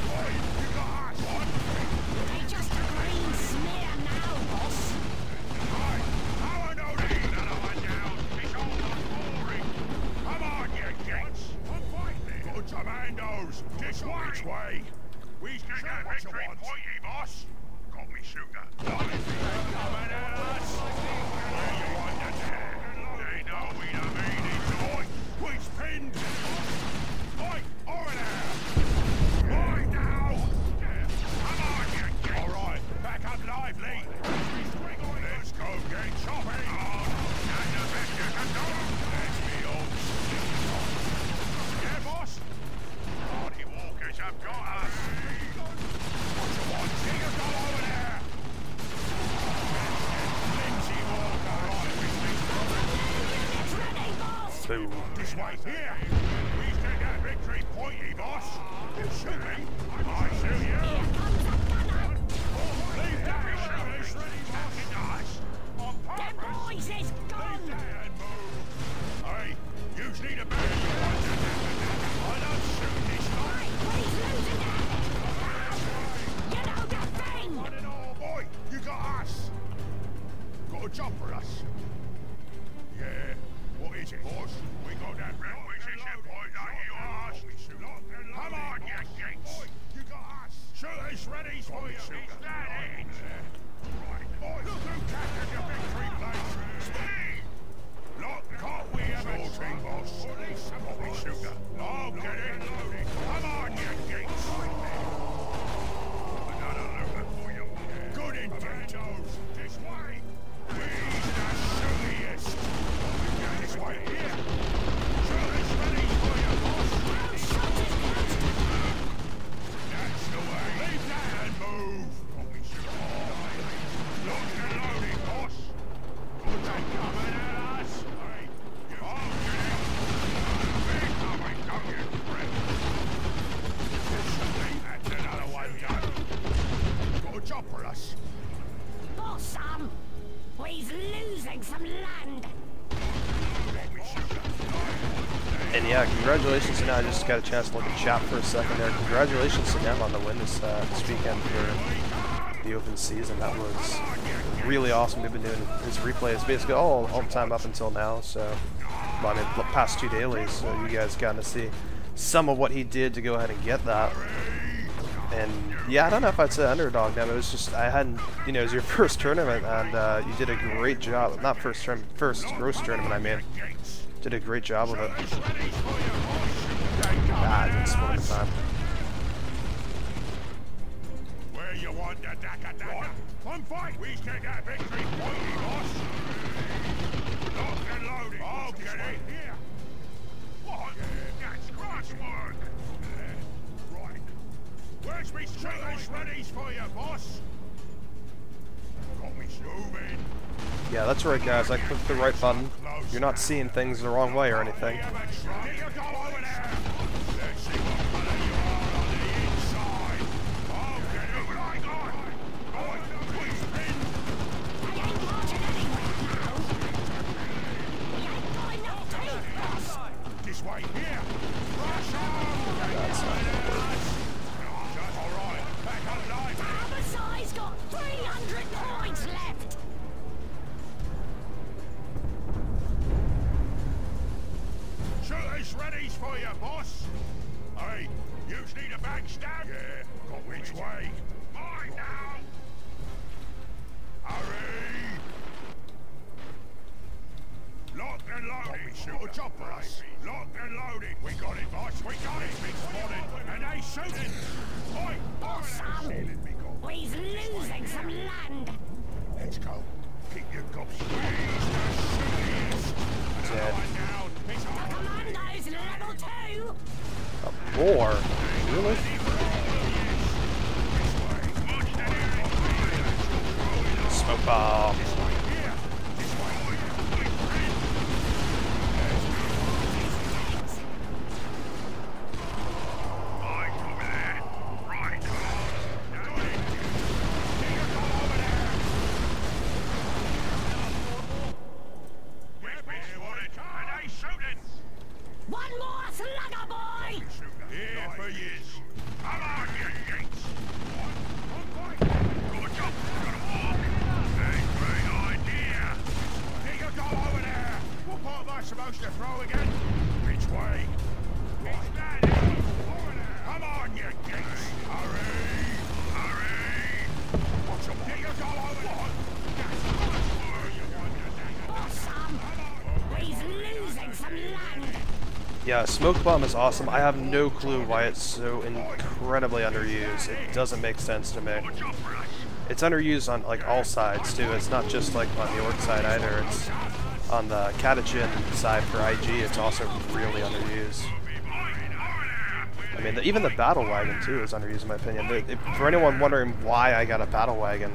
Oi, you got us. What? They just a green smear now, boss! Right. Power node in. Another one down. It's all not boring. Come on, you gents. I'm fighting. Good commandos. This way. We get that victory pointy, boss. Got me sugar. Coming at us. Where you want to take? They know we don't mean it. Boom. This way, here! We take that victory pointy, boss! You shoot me, I shoot you! Here comes a gunner. Leave that shooters ready, boss! On Them purpose! boys is gone. Leave that and move! Hey, you need a better I don't shoot this Right, time! he's losing it. You know the thing. One and all, boy! You got us! Got a job for us? Yeah, what is it, boss? We got that railway station point out you asked. Come on, you geeks! You got us! Shooters ready for you! Is that it? Right, boys! Look who captured your victory place! Speed! Look, can't we have a team, boss? What we shooter? I'll get it! Come on, you geeks! Another looter for you. Good indeed! This way! We's the shootiest! This way, here! Shooters ready for you, boss! That's the way! Leave that and move! What we shoot? Lock and loaded, boss! Good day coming at us! Hey, you all get it! Big coming, don't you, friend? That's another one done! Got a job for us! Boss, we's losing some land. And yeah, congratulations to now. I just got a chance to look at chat for a second there. Congratulations to them on the win this weekend for the open season. That was really awesome. We've been doing his replays basically all the time up until now. So, well, I mean, the past 2 dailies. So you guys got to see some of what he did to go ahead and get that. And yeah, I don't know if I'd say underdog now. It was just I hadn't, you know, it was your first tournament, and you did a great job. Not first GROS tournament, I mean. Did a great job of it. Ah, I didn't split in time. Where you want the daka? One fight, we take that victory pointy, boss. Lock and loaded. I'll get it. Here. What? That's crosswork. Right. Where's me shooters ready for you, boss? Got me moving. Yeah, that's right, guys. I clicked the right button. You're not seeing things the wrong way or anything. This way, here. That's not gonna work. All right, back up live. Homicide's got 300 points left. Shooters ready for you, boss. Hey, you need a backstab? Yeah, got which way? Mine now. Hurry! Locked and loaded. Got a job for us. Locked and loaded. We got it, boss. We got it. Big spotted. And they shooting. Oi, Boss, we's losing some land. let's go. Keep your gobs. Dead. Commandos level 2. A roar? Really? Smoke bomb. One more slugger, boy. Here for yous. Come on, you geeks. Good job. Gotta walk. Hey, great idea. Take your goal over there. What part am I supposed to throw again? Which way? Right. Over there. Come on, you geeks. Hurry. Hurry. Watch them. Take your goal over there. Boss, we's losing some land. Yeah, smoke bomb is awesome. I have no clue why it's so incredibly underused. It doesn't make sense to me. It's underused on like all sides too. It's not just like on the orc side either. It's on the catechin side for IG. It's also really underused. I mean, even the battle wagon too is underused in my opinion. For anyone wondering why I got a battle wagon,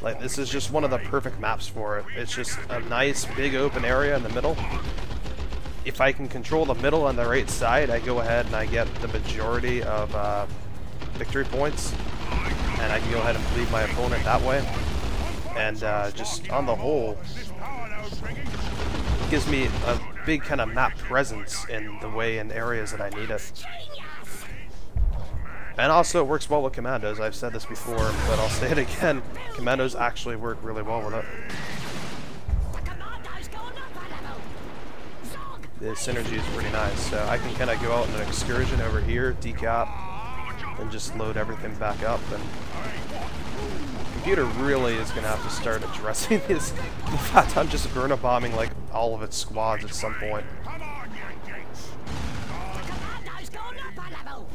like this is just one of the perfect maps for it. It's just a nice big open area in the middle. if I can control the middle and the right side, I go ahead and I get the majority of victory points, and I can go ahead and bleed my opponent that way. And just on the whole, it gives me a big kind of map presence in the way and areas that I need it. And also, it works well with commandos. I've said this before, but I'll say it again. Commandos actually work really well with it. The synergy is pretty nice. So I can kind of go out on an excursion over here, decap, and just load everything back up. And the computer really is going to have to start addressing this. The fact I'm just burner bombing like all of its squads at some point.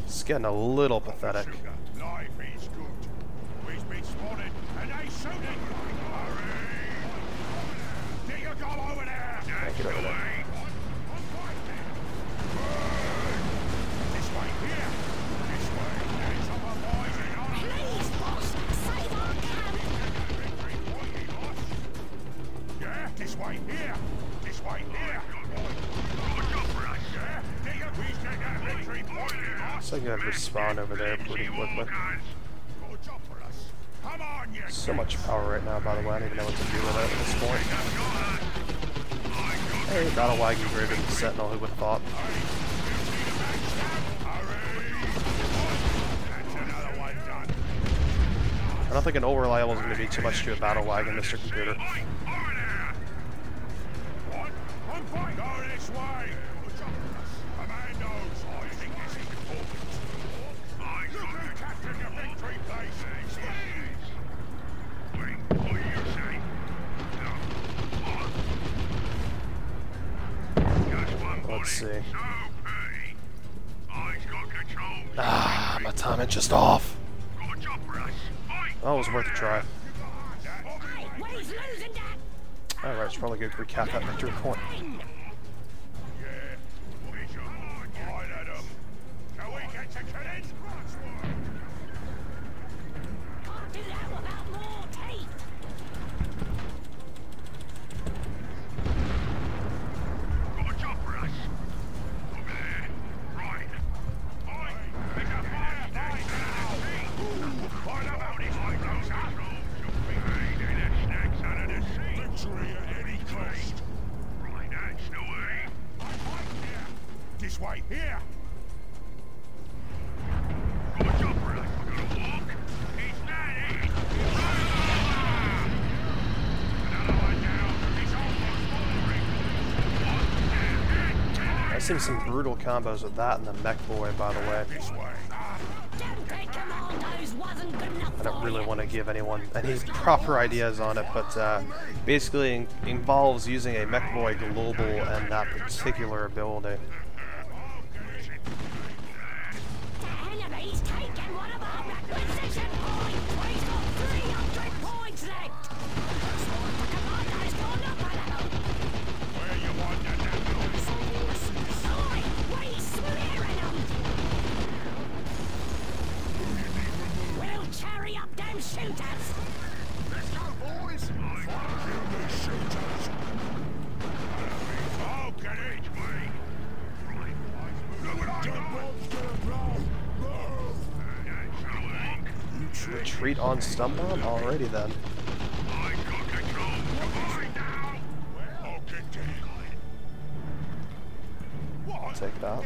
It's getting a little pathetic. Life is good. We've been spotted and they shooting. Get your goal over there. Get over there. This way, here. This way. There's other boys in us. Please, boss, save our camp. Victory point, boss. Yeah, this way, here. This way, here. Good job, Rush. Yeah, get your piece to that victory point, boss. So I'm going to respawn over there pretty quickly. Good job for us. Come on, you So much power right now, by the way. I don't even know what to do with it at this point. Hey, battle wagon greater than Sentinel, who would have thought? I don't think an over-reliable is going to be too much to a battle wagon, Mr. Computer. Let's see. Ah, my timing just off. That was worth a try. Alright, it's probably good to recap that victory point. This way, here! I've seen some brutal combos with that and the mech boy, by the way. I don't really want to give anyone any proper ideas on it, but basically involves using a mech boy global and that particular ability. Let's go, boys! Kill these shooters! Oh, get it! Look what I got! Retreat on stun bomb? Alrighty then. Take that.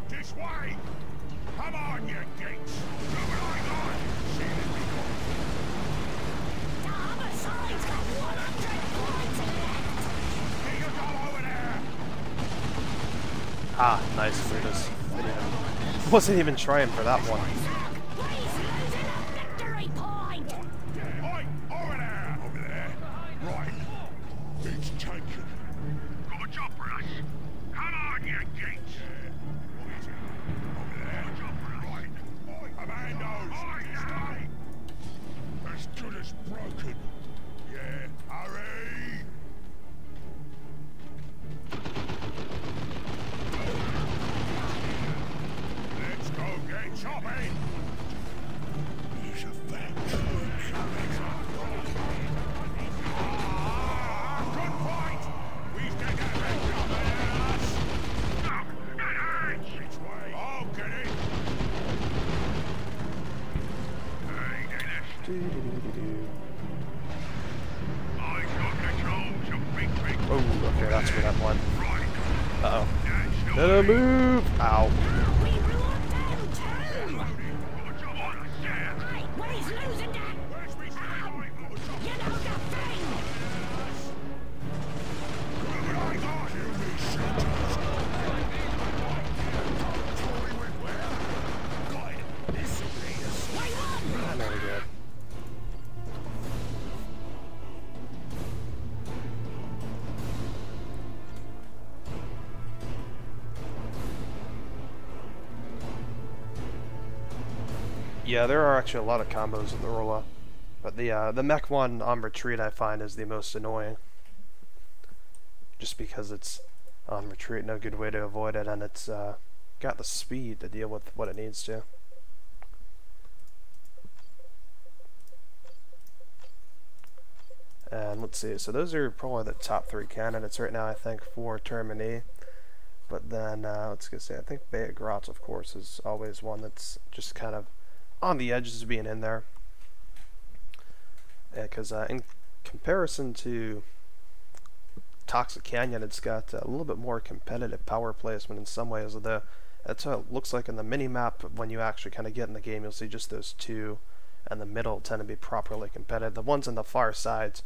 This way! Come on, you geeks! Look what I got! See what we got! The other side's got 100 points left. Here you go over there! Ah, nice, Ludas. Wasn't even trying for that one. He's losing a victory point. Oi! Over there! Over there! Right! It's taken! Good job, Rush! Come on, you geeks! Over there! Good job, right! Commandos! Stay! As good as broken! Yeah, hurry! chopping! He's a fat good fight! We've taken a big job at us! Which way? Oh, get it! Hey, Dennis. I got controls of victory. Oh, okay, that's where that one. Right. Uh-oh. That's No, move! Ow. We blew him down too! Good job on us, yeah. Right, well, he's losing that! Where's me standing? You know the thing! Good I got you, me shooters. Totally went well. Got it. This'll be a Wait, There we go. Yeah, there are actually a lot of combos in the Rolla, but the mech one on retreat I find is the most annoying. Just because it's on retreat, no good way to avoid it, and it's got the speed to deal with what it needs to. And let's see, so those are probably the top 3 candidates right now, I think, for Termini. But then, let's go say, I think GROS, of course, is always one that's just kind of on the edges of being in there. Yeah, because in comparison to Toxic Canyon, it's got a little bit more competitive power placement in some ways, although that's how it looks like in the mini-map. When you actually kind of get in the game, you'll see just those two and the middle tend to be properly competitive. The ones on the far sides,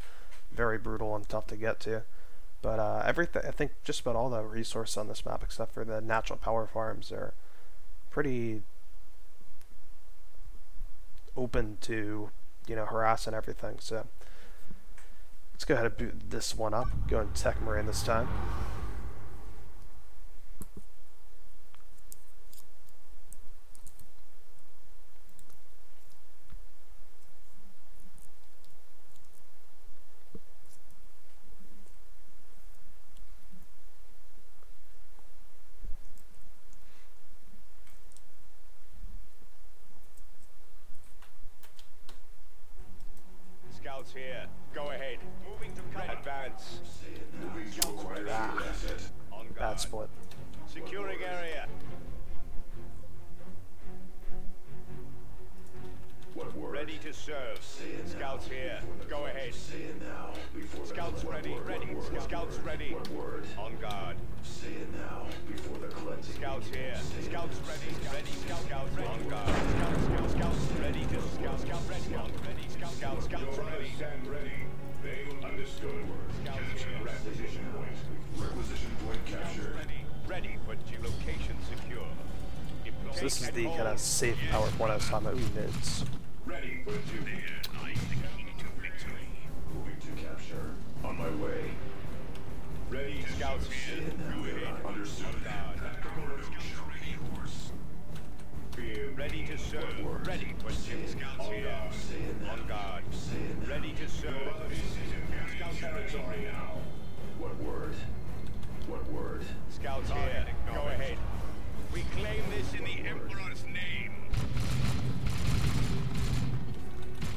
very brutal and tough to get to. But everything, I think just about all the resources on this map, except for the natural power farms, are pretty open to, you know, harass and everything. So let's go ahead and boot this one up. Go in Tech Marine this time. Scouts here. Go ahead. Moving to cover. Advance. moving to acquire Ah. the asset. On guard. Bad split. Securing area. What word? Ready to serve. Scouts here. Go ahead. Say it now. Before Scouts the ready. what Ready. word? Scouts ready. What word? On guard. Say it now. Before the cleansing. Scouts here. Scouts ready. Ready. Scout ready. On guard. Scouts ready to scout ready. On ready. Scouts ready. Stand ready. They will understood. Capture requisition point. Requisition point captured. Ready for location secure. So this is the kind of safe power point I was talking about. Ooh, mids. Ready for duty. Moving to capture. On my way. Ready. Scouts Say here. it now. Understood. Tactical revolution ready horse. Ready to serve. Ready for scouts here. Say it now. On guard. Say it now. Ready to serve. Scout territory now. What word? What word? Scouts here. Go ahead. We claim this in the Emperor's name.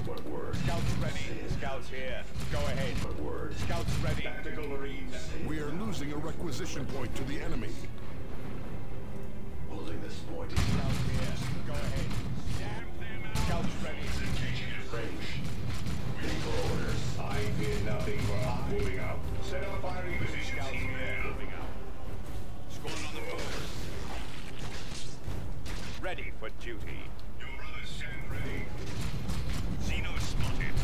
What word? Scouts ready. Scouts here. Go ahead. What word? Scouts ready. Tactical Marines. We are losing a requisition point to the enemy. Holding this point. Scouts here. Go ahead. Scouts ready. Range. Waiting for orders. I did nothing but moving out. Set up firing positions Scouts here. here. Moving out. Squad on the move. Ready for duty. Your brothers stand ready. Xeno spotted.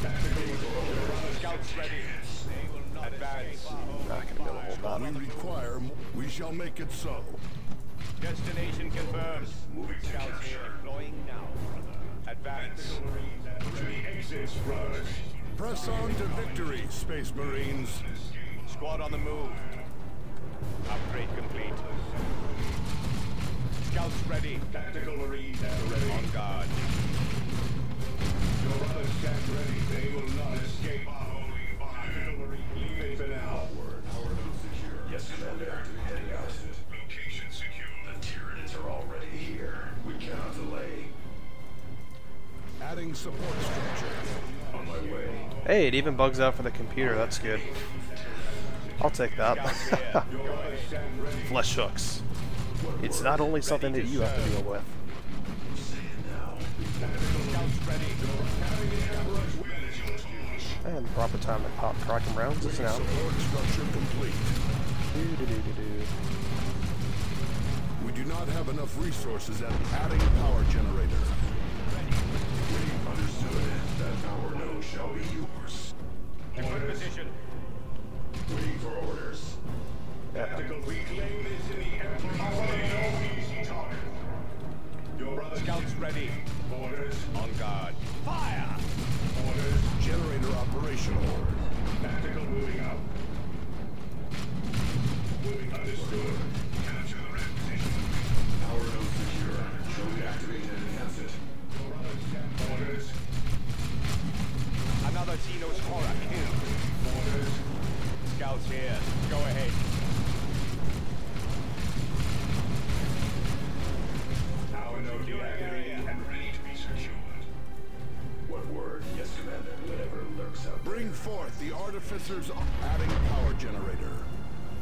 Tactical order. Scouts ready. They will not advance. Not gonna be able to hold We that. require. We shall make it so. Destination confirmed. Moving to Scouts capture. here. Deploying now. Advance. Ready exits, brothers. Press on to victory, Space Marines. Squad on the move. Upgrade complete. Scouts ready. Tactical Marines at ready. On guard. Your brothers stand ready. They will not escape our holy fire. Tactical Marines, leave it for now. Word. Power node secure. Yes, Commander. Heading out. Location secure. The Tyranids are already here. Adding support structure. On my way. Hey, it even bugs out for the computer. That's good. I'll take that. Flesh hooks. It's not only something that you have to deal with. And the proper time to pop tracking rounds is now. Support structure complete. We do not have enough resources at adding power generator. Understood. That power node shall be yours. Defend position. Waiting for orders. Tactical reclaim this in the Emperor's name. No easy talk. Your brother Scouts ready. Orders. On guard. Fire! Orders. Generator operational. Tactical moving out. Moving understood. Capture the red position. Power node secure. Show activate and enhance it. Your brother's orders. Another Xenos horror kill. Orders. Scouts here. Go ahead. Power node deactivated and ready to be secured. What word? Yes, Commander. Whatever lurks out there. Bring forth the artificers adding power generator.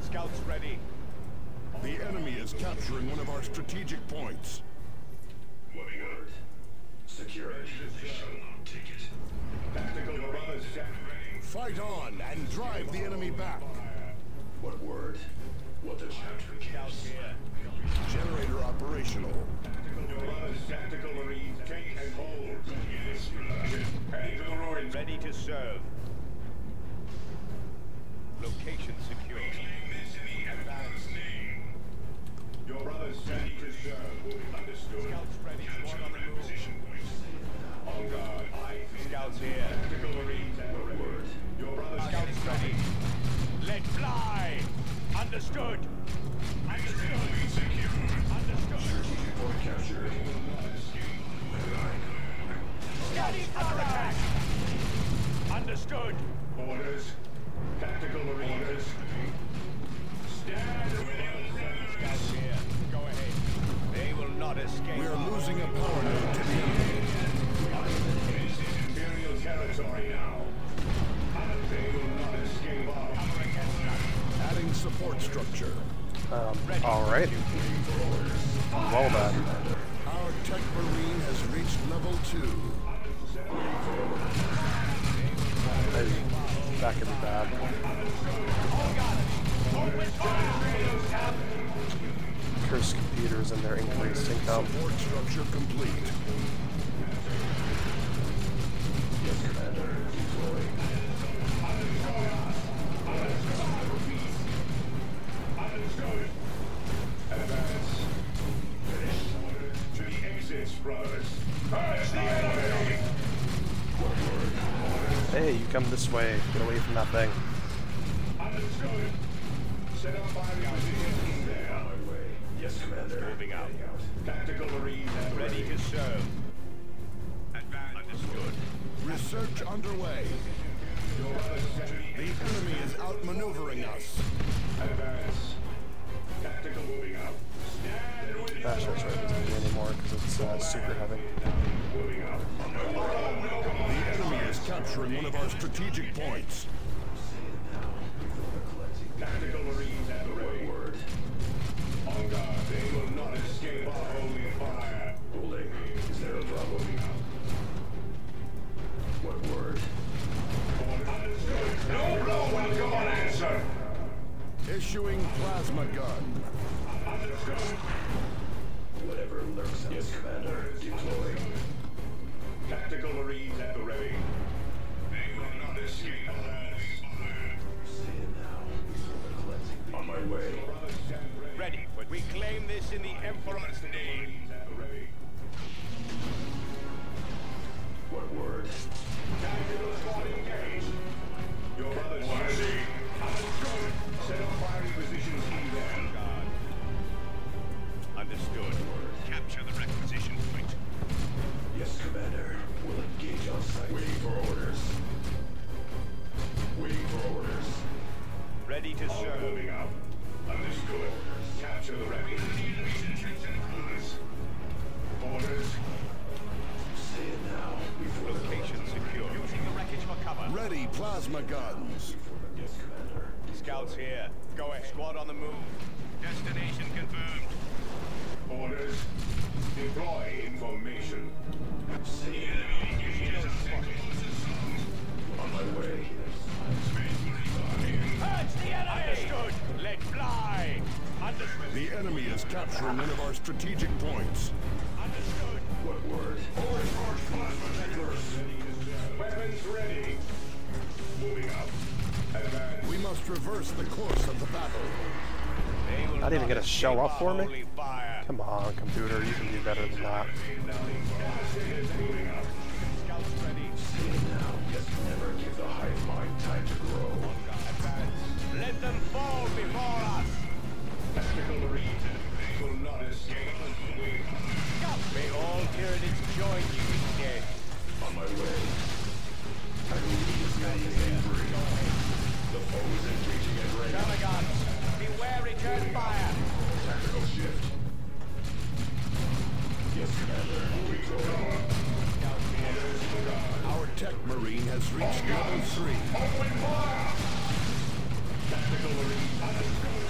Scouts ready. The enemy is capturing one of our strategic points. Moving out. Secure it. Take it. Tactical brothers set ready. Fight on and drive the enemy back. What word? What the chapter Scouts gives. here. Generator operational. Tactical brothers, tactical marines, take and hold. Yes, heading to the roaring. Ready to serve. Location secure. Reclaim this in the Emperor's name. Your brothers ready to serve. Understood. Scouts ready. Capture One on the the red move. position point. On guard. Scouts here. Tactical marines and word. Your brothers Scouts ready. Let fly! Understood! Understood. Understood! Strategic point captured. Scouting under attack! Understood! Orders. Tactical marines. Stand Scouts here. Go ahead. They will not escape. We are losing a power node to the enemy. This is Imperial territory now. They will not escape our Adding support structure. Alright. Well done. Our tech marine has reached level 2. That could be bad. Cursed computers and their increased income. Support structure complete. Yes, Commander. Deploying. Understood. Advance. Finish. To the exits, brothers. Purge the enemy! What word? Hey, you come this way. Get away from that thing. Understood. Set up firing position there. On my way. Yes, Commander. Moving out. Tactical marines and Ready to serve. advance. Understood. Research underway. Your brothers set to the The enemy is outmaneuvering us. advance. Tactical moving out. Stand with That's right, doesn't do anymore because it's super heavy. moving out. The enemy is capturing one of our strategic points. Tactical marines at the ready. Word. On guard. They will not escape our holy fire. Holding. Is there a problem? What word? Understood. No blow will go unanswered. Issuing plasma gun. Understood. Whatever lurks out. Yes, Commander. Deploying. Tactical marines at the ready. They will not escape our holy fire. Say it now. On my way. Ready. But we claim this in the Emperor's name. What word? Tactical squad engaged. Your brothers see. Understood. Set up firing positions in there. Guard. Understood. Capture the requisition point. Yes, Commander. We'll engage on site. Waiting for orders. Waiting for orders. Ready to serve. Moving out. Understood. Capture the requisition. Orders. Say it now. We plasma guns. Scouts here. Go ahead. Squad on the move. Destination confirmed. Orders. Deploy information. The enemy engages us. On my way. Purge the enemy! Understood. Let fly. Understood. The enemy is capturing one of our strategic points. Understood. What word? Overcharge plasma detectors. Weapons ready. Moving up. Advance. We must reverse the course of the battle. They will Not even not gonna show escape up our for me? holy fire. Come on, computer, you can do better than that. Moving up. Scouts ready. Never give the hive mind time to grow. Advance. Let them fall before us. Tactical region will not escape. May all tyranids join you in death. On my way. I will lead as many as they bring. The foe is engaging at range. Termagants, beware return fire. Tactical shift. Yes, Commander. We go. Our tech marine has reached level 3. Open fire! Tactical marine understood.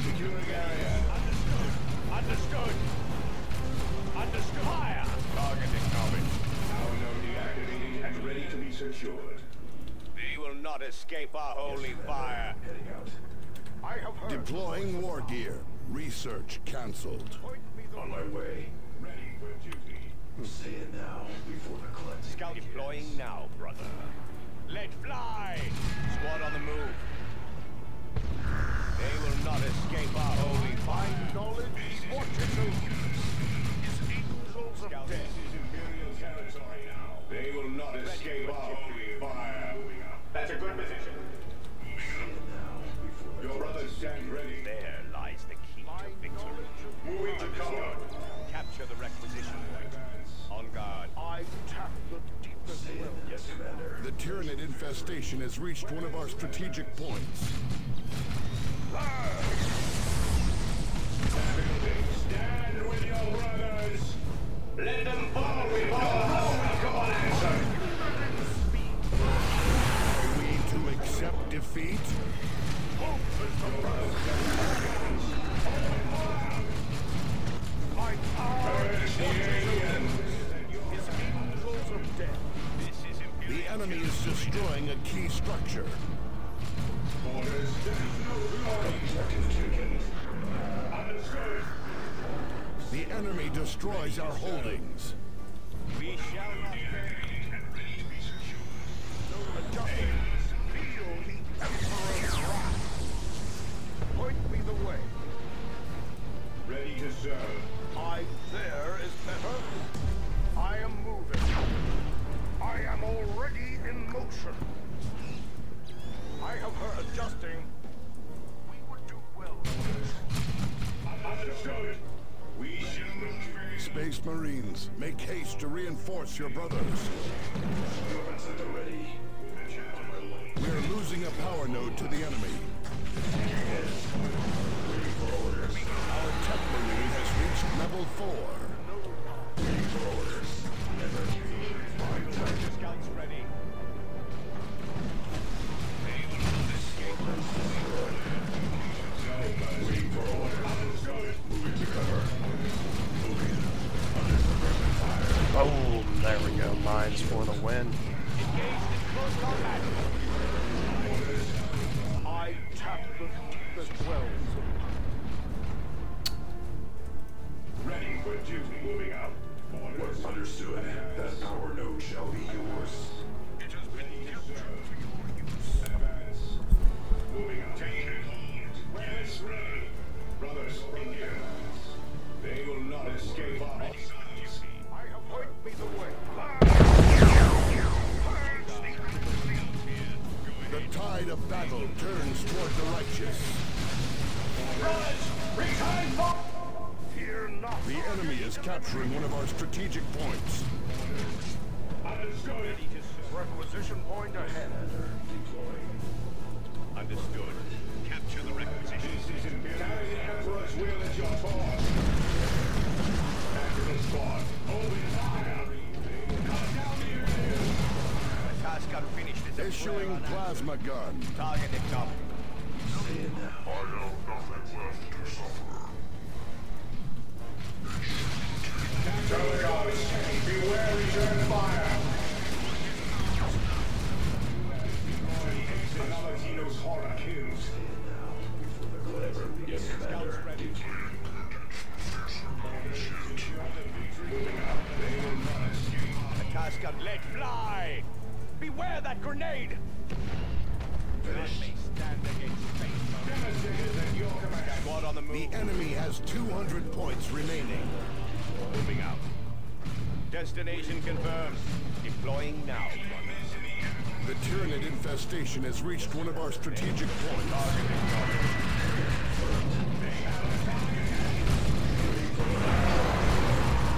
Securing area. Understood. Understood. Understood. Fire. Target incoming. Power node deactivated and ready to be secured. They will not escape our holy fire. Heading out. I have heard. Deploying war gear. Research cancelled. On my way. Ready for duty. Say it now before the cleanse. Scout deploying now, brother. Let fly. Squad on the move. They will not escape our holy fire. Knowledge is what to do. Angels of This death. is Imperial territory now. They will not escape our holy fire. That's a good position. Your brothers stand ready. There lies the key to victory. Moving to cover. Capture the requisition point. On guard. I tap the deepest well. Yes, Commander. The Tyranid infestation has reached one of our strategic points. Stand with your brothers. Let them fall before come on, answer. Are we to accept defeat? My power Curse the aliens. is angels of death. This is The enemy is destroying a key structure. Orders. Objective taken. Understood. The enemy destroys our holdings. We shall not adjusting. Feel the Emperor's wrath. Point me the way. Ready to serve. There is better. I am moving. I am already in motion. I have her adjusting. We would do well. Understood. We shall move. Space Marines, make haste to reinforce your brothers. Weapons at the ready. We're losing a power node to the enemy. Our tech marine has reached level 4. Scouts ready. Boom! There we go. Mines for the win. Engaged in close combat. I tap the deepest wells. Ready for duty. Moving out. Orders. Understood. That power node shall be yours. It has been captured for your use. Advance. Moving out. Take it. Weapons ready. Brothers, engage. They will not escape us. I have point me the way. The tide of battle turns toward the righteous. Fear not. The enemy is capturing one of our strategic points. Understood. Requisition point ahead. Understood. Capture the requisition. This is Imperial. Carry the Emperor's will at your cause. Tactical squad. Open fire. Cut down the enemy. Issuing plasma gun. Target acknowledged. I have nothing left to suffer. Beware return fire. Another Tino's horror kills. Yes, Commander. The Casca, let fly! Beware that grenade! Stand against fate. Squad on the move. The enemy has 200 points remaining. Moving out. Destination confirmed. Deploying now. The Tyranid infestation has reached one of our strategic points.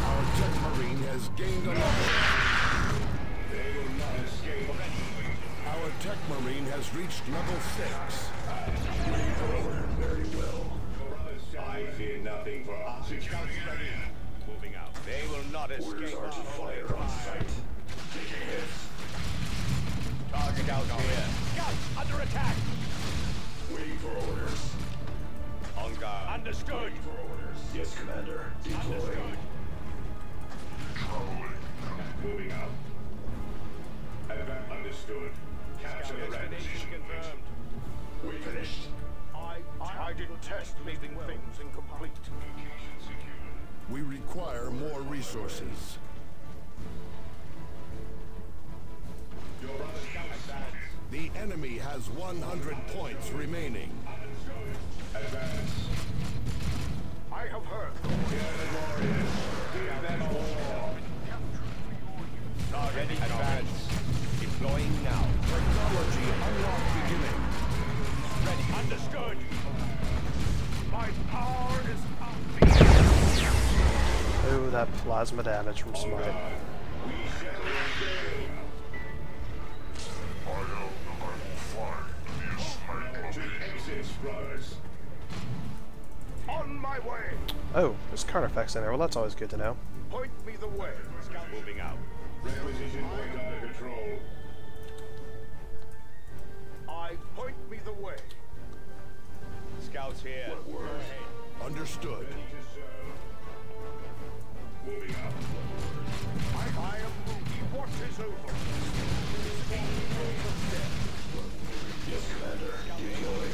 Our tech marine has gained a level. They will not escape. Our tech marine has reached level 6. Very well. I fear nothing for us. Moving out. They will not Orders escape. are to fire on sight. Taking hits. Target out here. Scouts under attack. Waiting for orders. On guard. Understood. Waiting for orders. Yes, Commander. Deploying. Traveling. Moving out. Advance. Understood. Capture the destination confirmed. We finished. I didn't test leaving things incomplete. We require more resources. Your brother advance. The enemy has 100 points remaining. Advance. I have heard. Target advance. Deploying now. Technology unlock beginning. Ready. Understood. My power is Oh, that plasma damage from Smite. I have the Bible flying. Yes, I Exits, brothers. On my way. Oh, there's carnifex in there. Well, that's always good to know. Point me the way. Scout moving out. Requisition point under control. Point me the way. Scouts here. What word? Understood. Ready to serve. Moving out. I am moving. What is over? Yes, Commander. Deploying.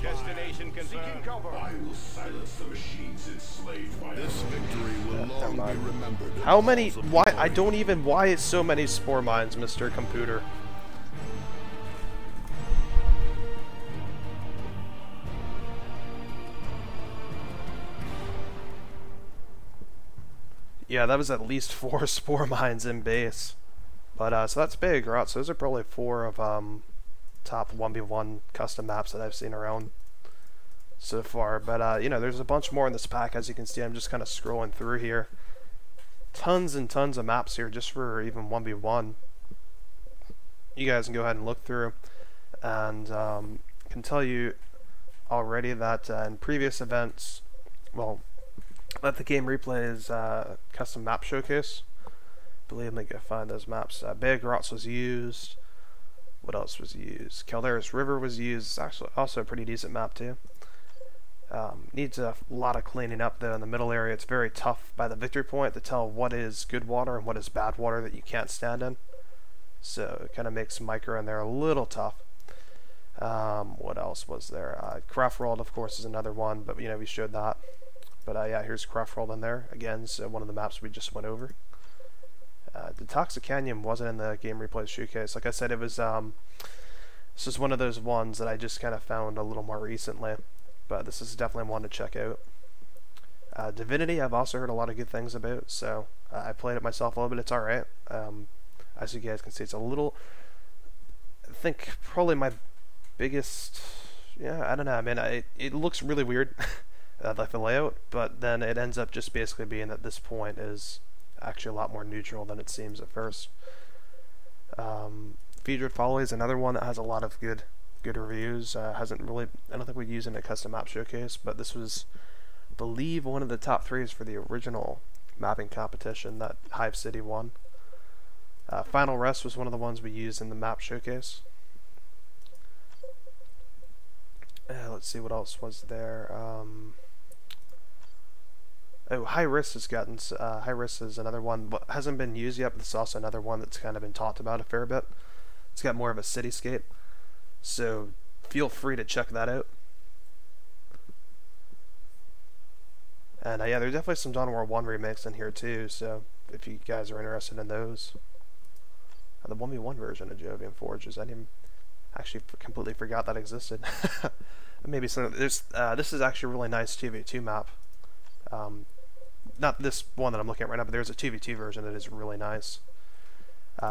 Destination Seeking confirmed. cover. I will silence the machines enslaved by This victory will long be remembered. in How the many? halls of Why? glory. I don't even. Why is so many spore mines, Mr. Computer? Yeah, that was at least 4 spore mines in base. But, so that's big, right? So those are probably 4 of, top 1v1 custom maps that I've seen around so far. But, you know, there's a bunch more in this pack, as you can see. I'm just kind of scrolling through here. Tons and tons of maps here just for even 1v1. You guys can go ahead and look through. And, can tell you already that in previous events, well, Let the Game Replay's custom map showcase. I believe I can find those maps. Big GROS was used. What else was used? Calderas River was used. It's actually also a pretty decent map too. Needs a lot of cleaning up though in the middle area. It's very tough by the victory point to tell what is good water and what is bad water that you can't stand in. So it kind of makes micro in there a little tough. What else was there? Craft World, of course, is another one, but you know we showed that. But yeah, here's Craft World in there again. So one of the maps we just went over. The Toxic Canyon wasn't in the Game Replay showcase. Like I said, it was this is one of those ones that I just kind of found a little more recently. But this is definitely one to check out. Divinity, I've also heard a lot of good things about. So I played it myself a little bit. It's all right. As you guys can see, it's a little. I think probably my biggest. Yeah, I don't know. I mean, it looks really weird. Like the layout, but then it ends up just basically being at this point is actually a lot more neutral than it seems at first. Featured Folly is another one that has a lot of good reviews. Hasn't really, I don't think we'd use it in a custom map showcase, but this was, I believe, one of the top 3s for the original mapping competition that Hive City won. Final Rest was one of the ones we used in the map showcase. Let's see what else was there. Oh, High Risk has gotten. High Risk is another one, but hasn't been used yet. But it's also another one that's kind of been talked about a fair bit. It's got more of a cityscape, so feel free to check that out. And yeah, there's definitely some Dawn of War 1 remakes in here too. So if you guys are interested in those, the 1v1 version of Jovian Forges, I didn't actually completely forgot that existed. Maybe some. There's this is actually a really nice 2v2 map. Not this one that I'm looking at right now, but there's a 2v2 version that is really nice.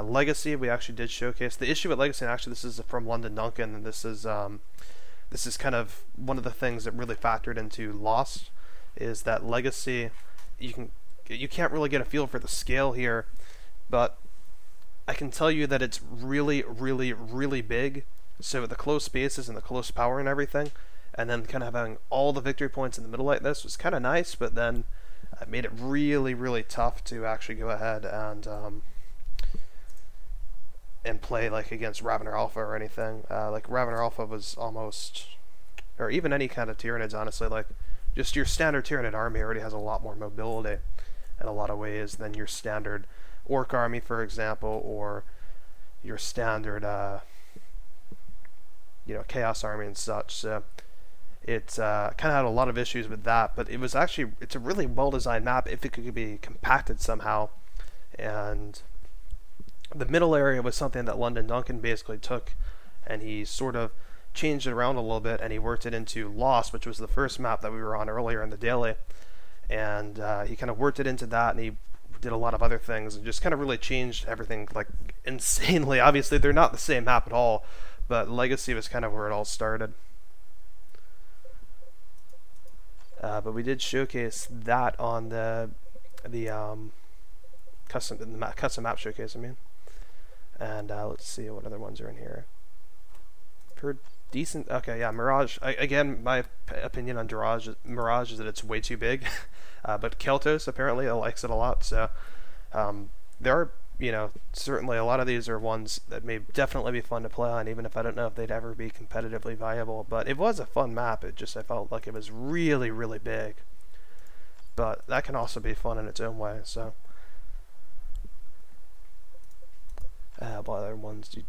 Legacy, we actually did showcase. The issue with Legacy, and actually this is from London Duncan, and this is kind of one of the things that really factored into Lost, is that Legacy, you can't really get a feel for the scale here, but I can tell you that it's really, really, really big. So the close spaces and the close power and everything, and then kind of having all the victory points in the middle like this was kind of nice, but then it made it really, really tough to actually go ahead and play like against Ravener Alpha or anything. Like Ravener Alpha was almost, or even any kind of Tyranids, honestly, like just your standard Tyranid army already has a lot more mobility in a lot of ways than your standard Orc army, for example, or your standard Chaos army and such. So it's kind of had a lot of issues with that, but it's a really well designed map if it could be compacted somehow. And the middle area was something that London Duncan basically took and he sort of changed it around a little bit, and he worked it into Lost, which was the first map that we were on earlier in the daily, and he kind of worked it into that, and he did a lot of other things and just kind of really changed everything like insanely. Obviously they're not the same map at all, but Legacy was kind of where it all started. But we did showcase that on the custom map showcase, I mean. And let's see what other ones are in here. For decent, okay, yeah, Mirage. Again, my opinion on Mirage is that it's way too big. But Keltos apparently likes it a lot. So there are, certainly a lot of these are ones that may definitely be fun to play on, even if I don't know if they'd ever be competitively viable. But it was a fun map. I felt like it was really, really big. But that can also be fun in its own way. So what other ones do?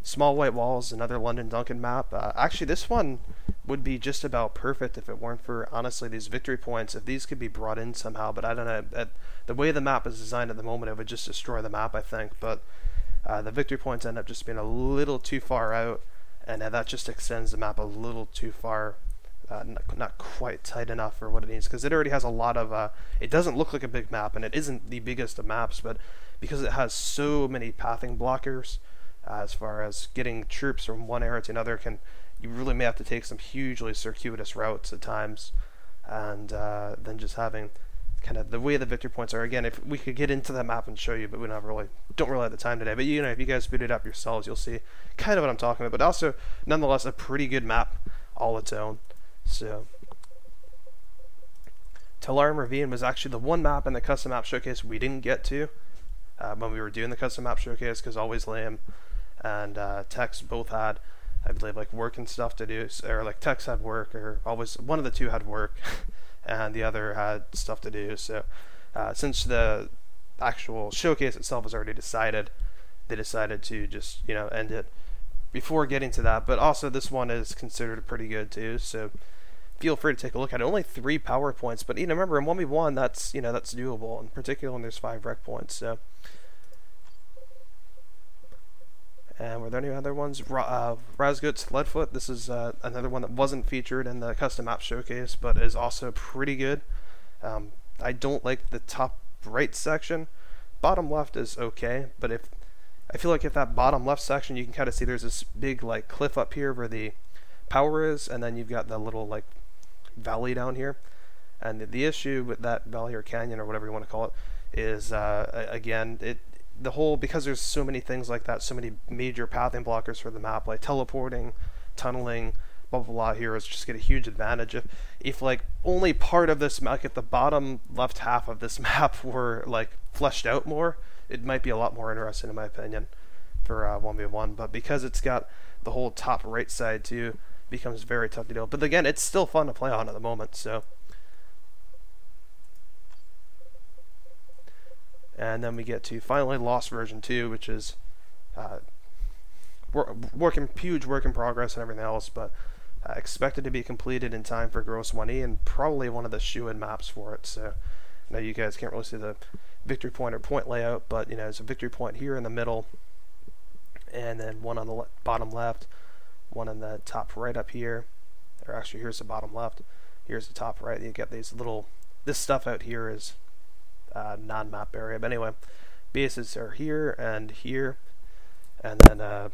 Small White Walls, another London Duncan map. Actually, this one would be just about perfect if it weren't for, honestly, these victory points. If these could be brought in somehow, but I don't know. The way the map is designed at the moment, it would just destroy the map, I think. But the victory points end up just being a little too far out, and that just extends the map a little too far. Not quite tight enough for what it needs, because it already has a lot of... it doesn't look like a big map, and it isn't the biggest of maps, but because it has so many pathing blockers, as far as getting troops from one area to another, you really may have to take some hugely circuitous routes at times, and then just having kind of the way the victory points are. Again, if we could get into that map and show you, but we don't really have the time today. But if you guys boot it up yourselves, you'll see kind of what I'm talking about. But also, nonetheless, a pretty good map all its own. So Talarum Ravine was actually the one map in the custom map showcase we didn't get to when we were doing the custom map showcase, because Always Lame and Tex both had, I believe, like work and stuff to do, or like Tex had work, or always one of the two had work and the other had stuff to do. So since the actual showcase itself was already decided, they decided to just end it before getting to that. But also this one is considered pretty good too, so feel free to take a look at it. Only 3 power points, but remember, in 1v1 that's that's doable, in particular when there's 5 rec points. So and were there any other ones? Razgut's Leadfoot, this is another one that wasn't featured in the custom map showcase, but is also pretty good. I don't like the top right section. Bottom left is okay, but I feel like if that bottom left section, you can kind of see there's this big like cliff up here where the power is, and then you've got the little like valley down here. And the issue with that valley or canyon or whatever you want to call it is again, because there's so many things like that, so many major pathing blockers for the map, like teleporting, tunneling, blah blah blah heroes just get a huge advantage. If like only part of this map, like if the bottom left half of this map were like fleshed out more, it might be a lot more interesting in my opinion for 1v1. But because it's got the whole top right side too, it becomes very tough to deal. But again, it's still fun to play on at the moment. So, and then we get to finally Lost version 2, which is huge work in progress and everything else, but expected to be completed in time for GROS 1E, and probably one of the shoe-in maps for it. So now you guys can't really see the victory point or point layout, but you know, there's a victory point here in the middle, and then one on the bottom left, one on the top right up here, or actually here's the bottom left, here's the top right. You get these little, this stuff out here is non-map area, but anyway, bases are here, and then I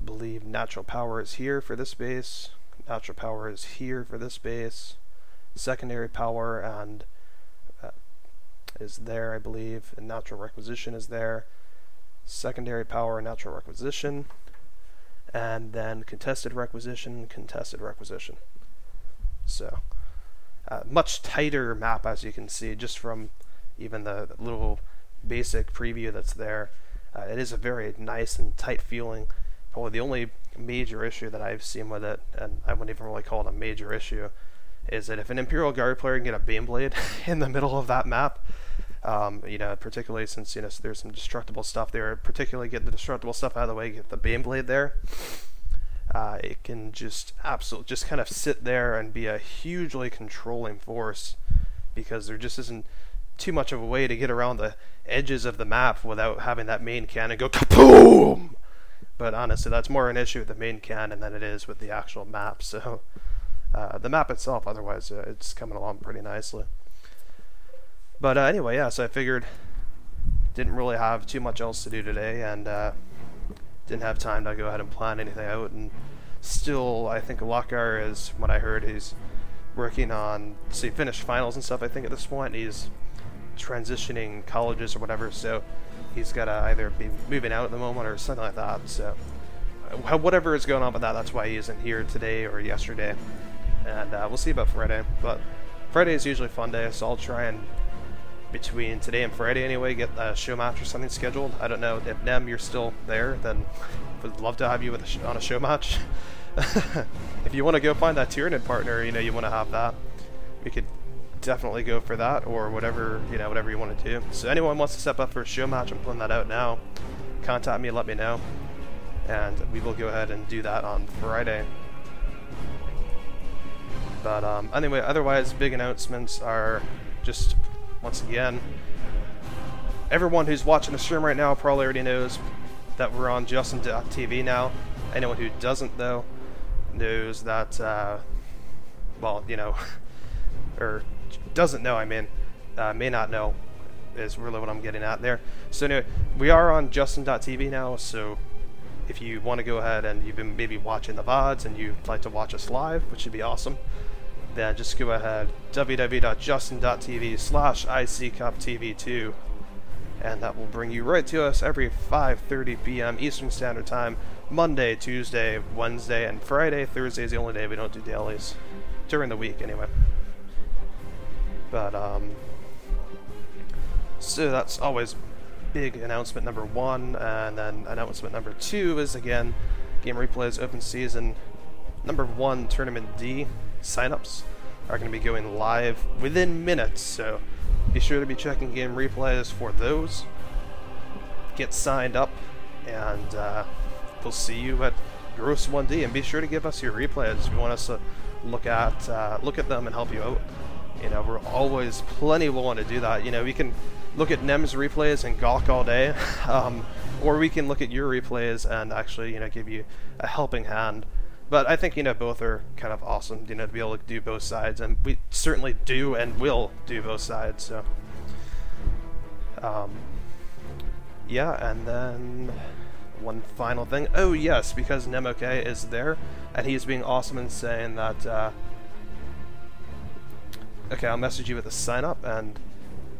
believe natural power is here for this base, natural power is here for this base, secondary power and is there, I believe, and natural requisition is there, secondary power, natural requisition, and then contested requisition. So much tighter map, as you can see just from even the little basic preview that's there. It is a very nice and tight feeling. Probably the only major issue that I've seen with it, and I wouldn't even really call it a major issue, is that if an Imperial Guard player can get a Baneblade in the middle of that map, you know, particularly since, you know, there's some destructible stuff there, particularly get the destructible stuff out of the way, get the Baneblade there, it can just absolutely just kind of sit there and be a hugely controlling force, because there just isn't too much of a way to get around the edges of the map without having that main cannon go kaboom. But honestly, that's more an issue with the main cannon than it is with the actual map. So the map itself, otherwise, it's coming along pretty nicely. But anyway, yeah, so I figured didn't really have too much else to do today, and didn't have time to go ahead and plan anything out. And still, I think Lockar is, what I heard, he's working on, so he finished finals and stuff, I think, at this point. He's transitioning colleges or whatever, so he's got to either be moving out at the moment or something like that. So whatever is going on with that, that's why he isn't here today or yesterday. And we'll see about Friday. But Friday is usually a fun day, so I'll try and, between today and Friday anyway, get a show match or something scheduled. I don't know if Nem, you're still there, then would love to have you with on a show match. If you want to go find that Tyranid partner, you know, you want to have that, we could definitely go for that, or whatever, you know, whatever you want to do. So anyone wants to step up for a show match, I'm putting that out now. Contact me, let me know, and we will go ahead and do that on Friday. But anyway, otherwise, big announcements are just, once again, everyone who's watching the stream right now probably already knows that we're on Justin.tv now. Anyone who doesn't, though, knows that, well, you know, or doesn't know, I mean, may not know, is really what I'm getting at there. So anyway, we are on Justin.tv now, so if you want to go ahead and you've been maybe watching the VODs and you'd like to watch us live, which would be awesome, then just go ahead, www.justin.tv/ICCupTV2, and that will bring you right to us every 5:30 p.m. Eastern Standard Time, Monday, Tuesday, Wednesday, and Friday. Thursday is the only day we don't do dailies, during the week anyway. But, so that's always big announcement number 1, and then announcement number 2 is, again, Game Replays Open Season number 1 Tournament D signups are going to be going live within minutes, so be sure to be checking Game Replays for those. Get signed up, and we'll see you at GROS 1D, and be sure to give us your replays if you want us to look at them and help you out. You know, we're always plenty willing to do that. You know, we can look at Nem's replays and gawk all day, or we can look at your replays and actually, you know, give you a helping hand. But I think, you know, both are kind of awesome, you know, to be able to do both sides, and we certainly do and will do both sides. So, yeah, and then one final thing. Oh yes, because NemOK is there, and he's being awesome and saying that. Okay, I'll message you with a sign up, and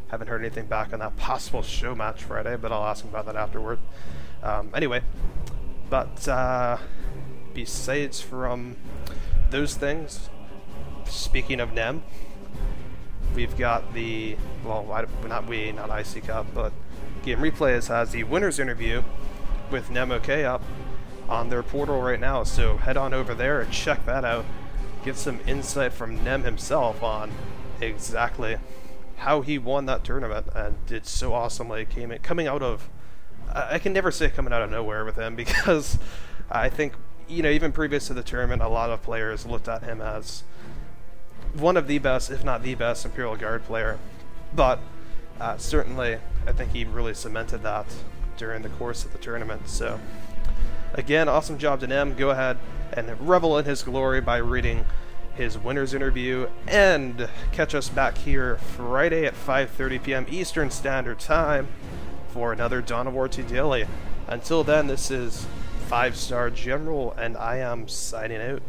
haven't heard anything back on that possible show match Friday, but I'll ask him about that afterward. Anyway, but besides from those things, speaking of NEM, we've got the, well, not IC Cup, but Game Replays has the winner's interview with NEM OK up on their portal right now, so head on over there and check that out. Get some insight from NEM himself on exactly how he won that tournament and did so awesomely. Coming out of, I can never say coming out of nowhere with him, because I think, you know, even previous to the tournament, a lot of players looked at him as one of the best, if not the best, Imperial Guard player. But certainly, I think he really cemented that during the course of the tournament. So, again, awesome job to NEM. Go ahead and revel in his glory by reading his winner's interview, and catch us back here Friday at 5:30 p.m. Eastern Standard Time for another Dawn of War 2 Daily. Until then, this is 5-Star General, and I am signing out.